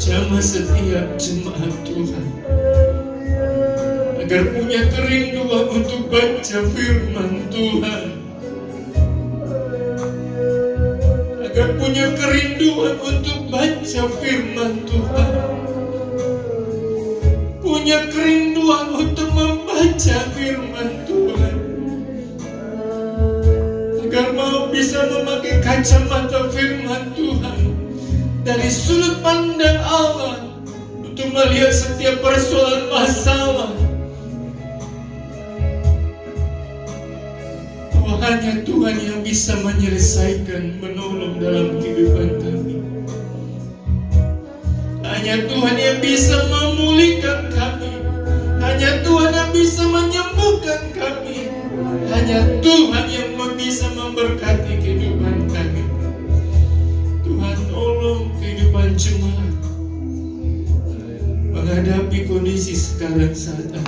jamah setiap jemaat Tuhan, agar punya kerinduan untuk baca firman Tuhan, agar punya kerinduan untuk baca firman Tuhan, punya kerinduan untuk membaca firman Tuhan, agar mau bisa memakai kacamata firman Tuhan dari sudut pandang Allah untuk melihat setiap persoalan masalah, bahwa hanya Tuhan yang bisa menyelesaikan, menolong dalam kehidupan kami. Hanya Tuhan yang bisa memulihkan kami, hanya Tuhan yang bisa menyembuhkan kami, hanya Tuhan yang bisa memberkati kehidupan kami. Tuhan tolong kehidupan jemaat menghadapi kondisi sekarang saat ini,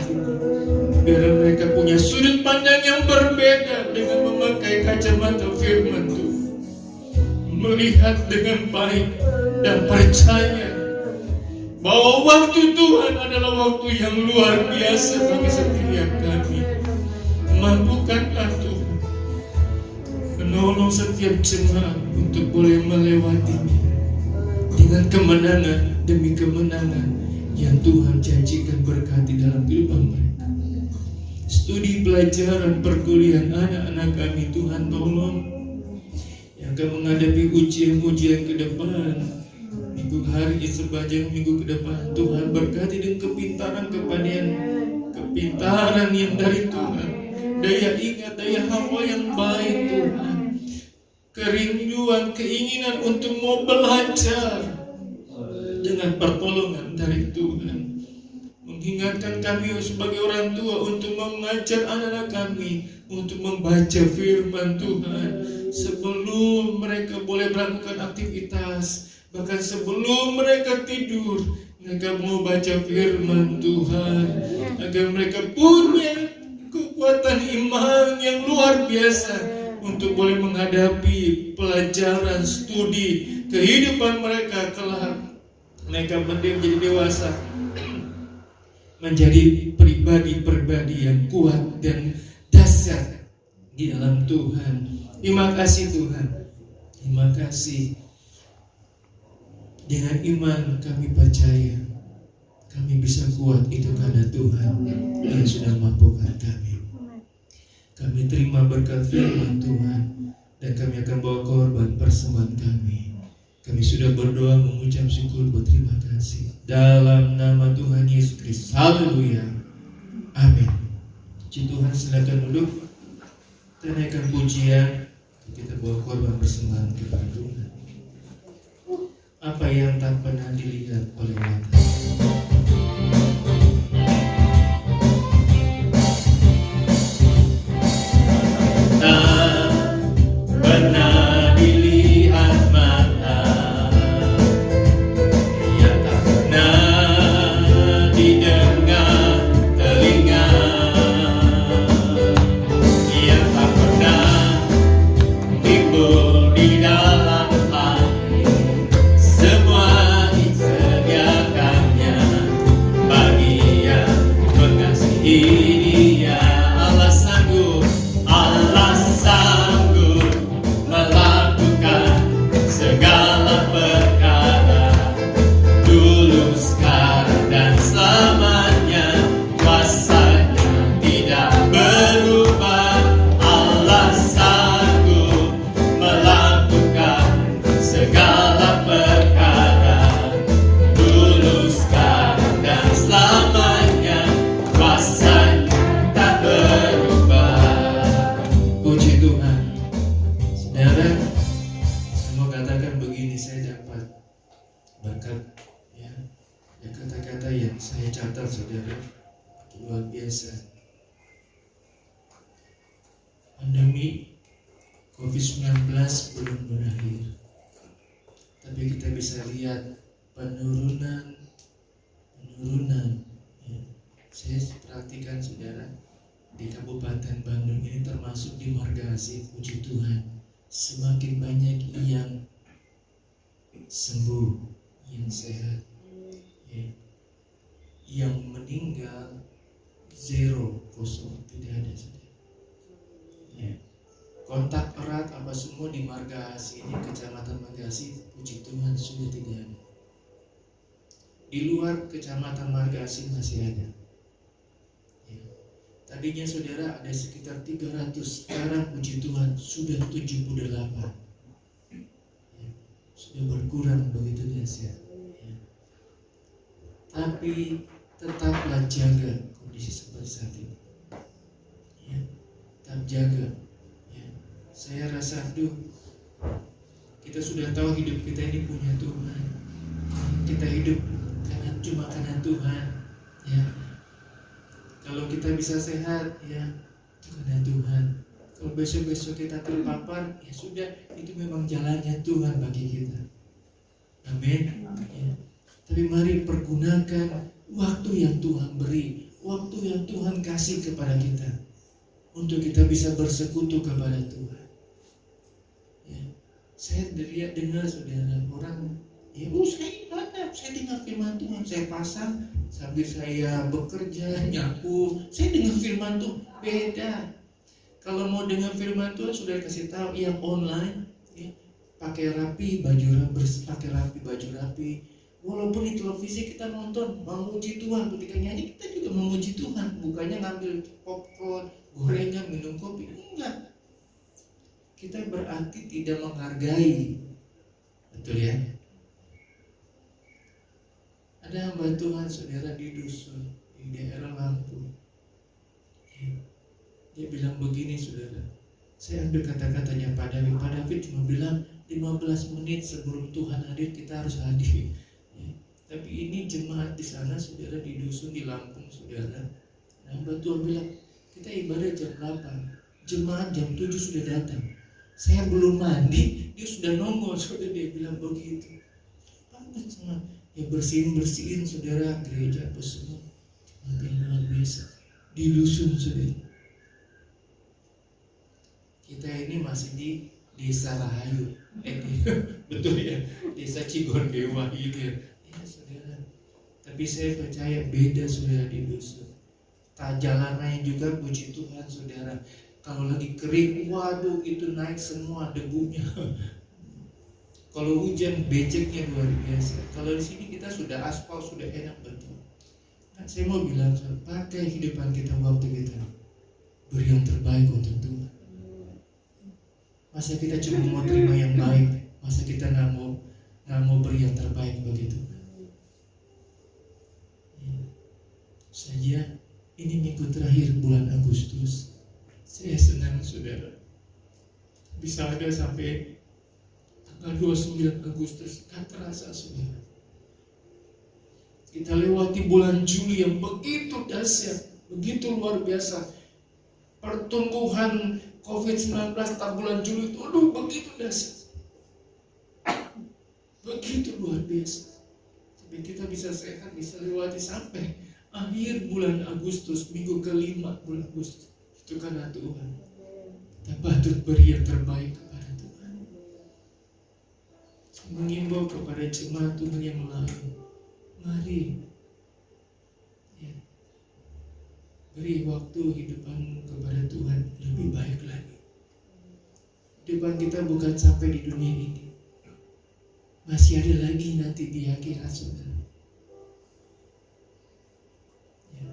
biar mereka punya sudut pandang yang berbeda dengan memakai kacamata firman Tuhan, melihat dengan baik dan percaya bahwa waktu Tuhan adalah waktu yang luar biasa bagi setiap kami. Mampukanlah Tuhan menolong setiap jemaat untuk boleh melewatinya dengan kemenangan demi kemenangan yang Tuhan janjikan berkati dalam kehidupan mereka. Studi pelajaran perkuliahan anak-anak kami, Tuhan tolong, yang akan menghadapi ujian-ujian ke depan, minggu hari sepanjang minggu ke depan, Tuhan berkati dengan kepintaran yang dari Tuhan, daya ingat, daya hafal yang baik Tuhan, kerinduan, keinginan untuk mau belajar dengan pertolongan dari Tuhan. Mengingatkan kami sebagai orang tua untuk mengajar anak-anak kami untuk membaca firman Tuhan sebelum mereka boleh melakukan aktivitas, bahkan sebelum mereka tidur. Mereka mau baca firman Tuhan agar mereka punya kekuatan iman yang luar biasa untuk boleh menghadapi pelajaran studi kehidupan mereka kelak. Mereka menjadi dewasa, menjadi pribadi-pribadi yang kuat dan dahsyat di dalam Tuhan. Terima kasih Tuhan. Terima kasih. Dengan iman kami percaya kami bisa kuat, itu karena Tuhan yang sudah mampukan kami. Kami terima berkat firman Tuhan dan kami akan bawa korban persembahan kami. Kami sudah berdoa mengucap syukur, berterima kasih dalam nama Tuhan Yesus Kristus. Haleluya. Amin. Puji Tuhan, silakan duduk. Kita naikkan pujian, kita bawa korban persembahan kepada Tuhan. Apa yang tak pernah dilihat oleh mata. yang saya catat saudara, luar biasa. Pandemi COVID-19 belum berakhir, tapi kita bisa lihat penurunan. Ya. Saya perhatikan saudara, di Kabupaten Bandung ini termasuk di Margasih, puji Tuhan, semakin banyak yang sembuh, yang sehat, ya. Yang meninggal zero, kosong, tidak ada saudara. Ya. Kontak erat apa semua di Margasih ini, Kecamatan Margasih, puji Tuhan sudah tidak ada. Di luar Kecamatan Margasih masih ada. Ya. Tadinya saudara ada sekitar 300, sekarang puji Tuhan sudah 78. Ya. Sudah berkurang begitu dahsyat. Ya. Tapi tetaplah jaga kondisi seperti saat ini. Ya. Tetap jaga. Ya. Saya rasa kita sudah tahu hidup kita ini punya Tuhan. Kita hidup cuma karena Tuhan, ya. Kalau kita bisa sehat, ya, itu karena Tuhan. Kalau besok-besok kita terpapar, ya sudah, itu memang jalannya Tuhan bagi kita. Amin. Ya. Tapi mari pergunakan waktu yang Tuhan beri, waktu yang Tuhan kasih kepada kita, untuk kita bisa bersekutu kepada Tuhan. Ya. Saya dengar saudara orang, ya saya ibadah, saya dengar firman Tuhan, saya pasang sambil saya bekerja, nyapu, saya dengar firman Tuhan. Beda. Kalau mau dengar firman Tuhan sudah kasih tahu yang online, ya, pakai rapi, baju rapi. Walaupun di televisi kita nonton memuji Tuhan, ketika nyanyi kita juga memuji Tuhan, bukannya ngambil popcorn, gorengan, minum kopi, enggak. Kita berarti tidak menghargai, betul ya? Ada hamba Tuhan saudara di dusun, di daerah Lampung. Dia bilang begini saudara, saya ambil kata-katanya Pak David. Pak David cuma bilang 15 menit sebelum Tuhan hadir kita harus hadir. Ya. Tapi ini jemaat di sana saudara, di dusun di Lampung saudara. Hamba Tuhan bilang kita ibadah jam 8, jemaat jam 7 sudah datang. Saya belum mandi, dia sudah nongol saudara, dia bilang begitu. Pantas sama. Ya bersihin saudara, gereja apa semua. Yang luar biasa di dusun saudara. Kita ini masih di Desa Rahayu, betul ya, Desa Cigondewa Hilir. Ya saudara. Tapi saya percaya beda saudara di dusun. Jalannya juga puji Tuhan saudara. Kalau lagi kering, waduh itu naik semua debunya. Kalau hujan beceknya luar biasa. Kalau di sini kita sudah aspal, sudah enak betul. Nah, saya mau bilang, pakai kehidupan kita, waktu kita, beri yang terbaik untuk Tuhan. Masa kita cuma mau terima yang baik, masa kita nggak mau beri yang terbaik bagi Tuhan. Ya. Saja ini minggu terakhir bulan Agustus, saya senang saudara. Bisa ada sampai 29 Agustus, tak terasa saudara. Kita lewati bulan Juli yang begitu dahsyat, begitu luar biasa. Pertumbuhan COVID-19 tak bulan Juli itu, aduh begitu dahsyat, begitu luar biasa. Tapi kita bisa sehat, bisa lewati sampai akhir bulan Agustus, minggu kelima bulan Agustus. Itu karena Tuhan. Kita patut beri yang terbaik kepada Tuhan. Mengimbau kepada jemaat Tuhan yang lain, mari ya, beri waktu hidupan kepada Tuhan lebih baik lagi. Hidupan kita bukan sampai di dunia ini, masih ada lagi nanti di akhirat saudara. Ya,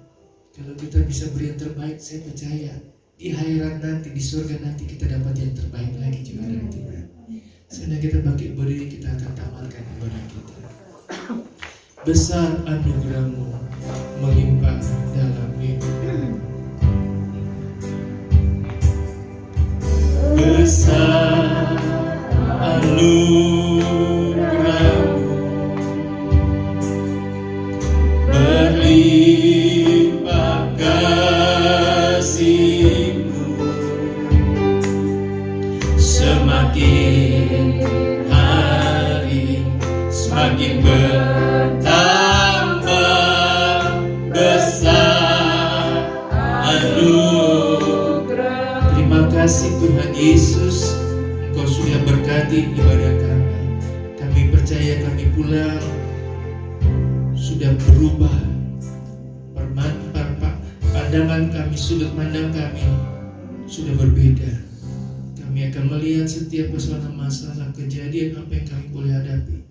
kalau kita bisa beri yang terbaik, saya percaya di akhirat nanti, di surga nanti kita dapat yang terbaik lagi juga nanti. Karena kita bangkit berdiri, kita akan tamatkan ibadah kita. Besar anugerah-Mu melimpah dalam hidup. Besar anugerah-Mu berlimpah kasih-Mu, semakin hari semakin bertambah besar anugerah. Terima kasih Tuhan Yesus, Engkau sudah berkati ibadah kami. Kami percaya kami pulang sudah berubah, pandangan kami, sudut pandang kami sudah berbeda. Kami akan melihat setiap persoalan masalah, kejadian apa yang kami boleh hadapi.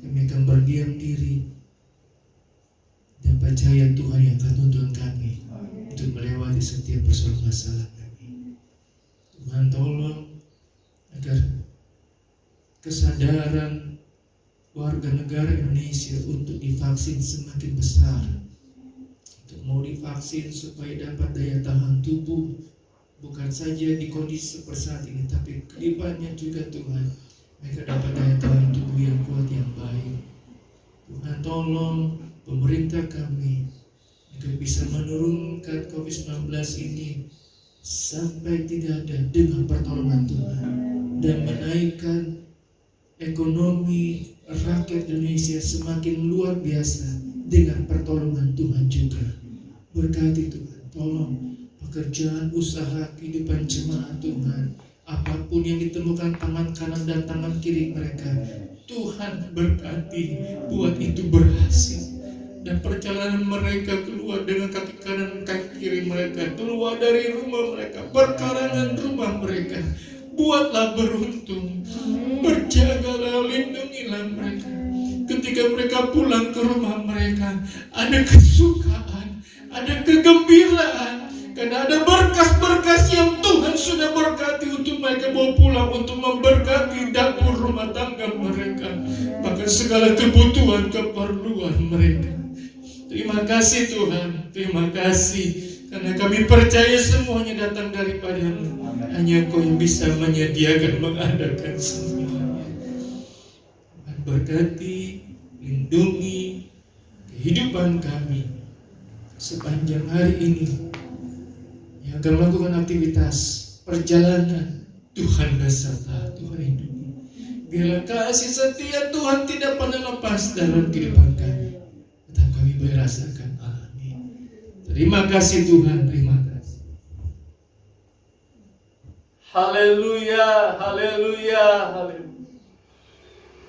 Kami akan berdiam diri dan percaya Tuhan yang akan tuntun kami untuk melewati setiap persoalan masalah kami. Tuhan tolong agar kesadaran warga negara Indonesia untuk divaksin semakin besar, untuk mau divaksin supaya dapat daya tahan tubuh, bukan saja di kondisi seperti saat ini, tapi kedepannya juga Tuhan, mereka dapat daya tahan tubuh yang kuat, yang baik. Tuhan tolong pemerintah kami agar bisa menurunkan COVID-19 ini sampai tidak ada dengan pertolongan Tuhan, dan menaikkan ekonomi rakyat Indonesia semakin luar biasa dengan pertolongan Tuhan juga. Berkati Tuhan, tolong pekerjaan, usaha, kehidupan jemaat Tuhan, apapun yang ditemukan tangan kanan dan tangan kiri mereka, Tuhan berkati, buat itu berhasil. Dan perjalanan mereka keluar dengan kaki kanan kaki kiri mereka, keluar dari rumah mereka, perkarangan rumah mereka, buatlah beruntung, berjagalah, lindungilah mereka. Ketika mereka pulang ke rumah mereka, ada kesukaan, ada kegembiraan, karena ada berkas-berkas yang Tuhan sudah berkati untuk mereka bawa pulang, untuk memberkati dapur rumah tangga mereka, bahkan segala kebutuhan keperluan mereka. Terima kasih Tuhan, terima kasih, karena kami percaya semuanya datang daripada-Mu. Hanya Engkau yang bisa menyediakan, mengadakan semuanya. Berkati, lindungi kehidupan kami sepanjang hari ini, yang akan melakukan aktivitas perjalanan. Tuhan beserta, Tuhan lindungi. Biarlah kasih setia Tuhan tidak pernah lepas dalam kehidupan kami, tetap kami boleh rasakan. Amin. Terima kasih Tuhan, terima kasih.
Haleluya, haleluya, haleluya.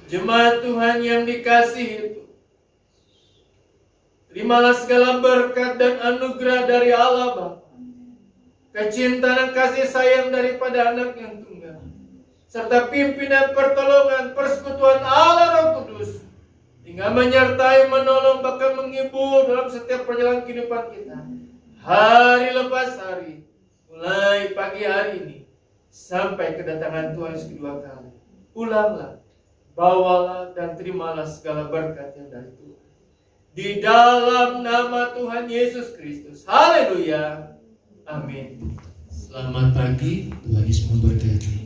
Jemaat Tuhan yang dikasihi itu, terimalah segala berkat dan anugerah dari Allah Bapa, kecintaan dan kasih sayang daripada Anak yang tunggal, serta pimpinan pertolongan persekutuan Allah Roh Kudus, hingga menyertai, menolong, bahkan menghibur dalam setiap perjalanan kehidupan kita, hari lepas hari, mulai pagi hari ini sampai kedatangan Tuhan kedua kali. Pulanglah, bawalah dan terimalah segala berkat yang dari Tuhan. Di dalam nama Tuhan Yesus Kristus. Haleluya. Amin.
Selamat pagi, Tuhan Yesus memberkati.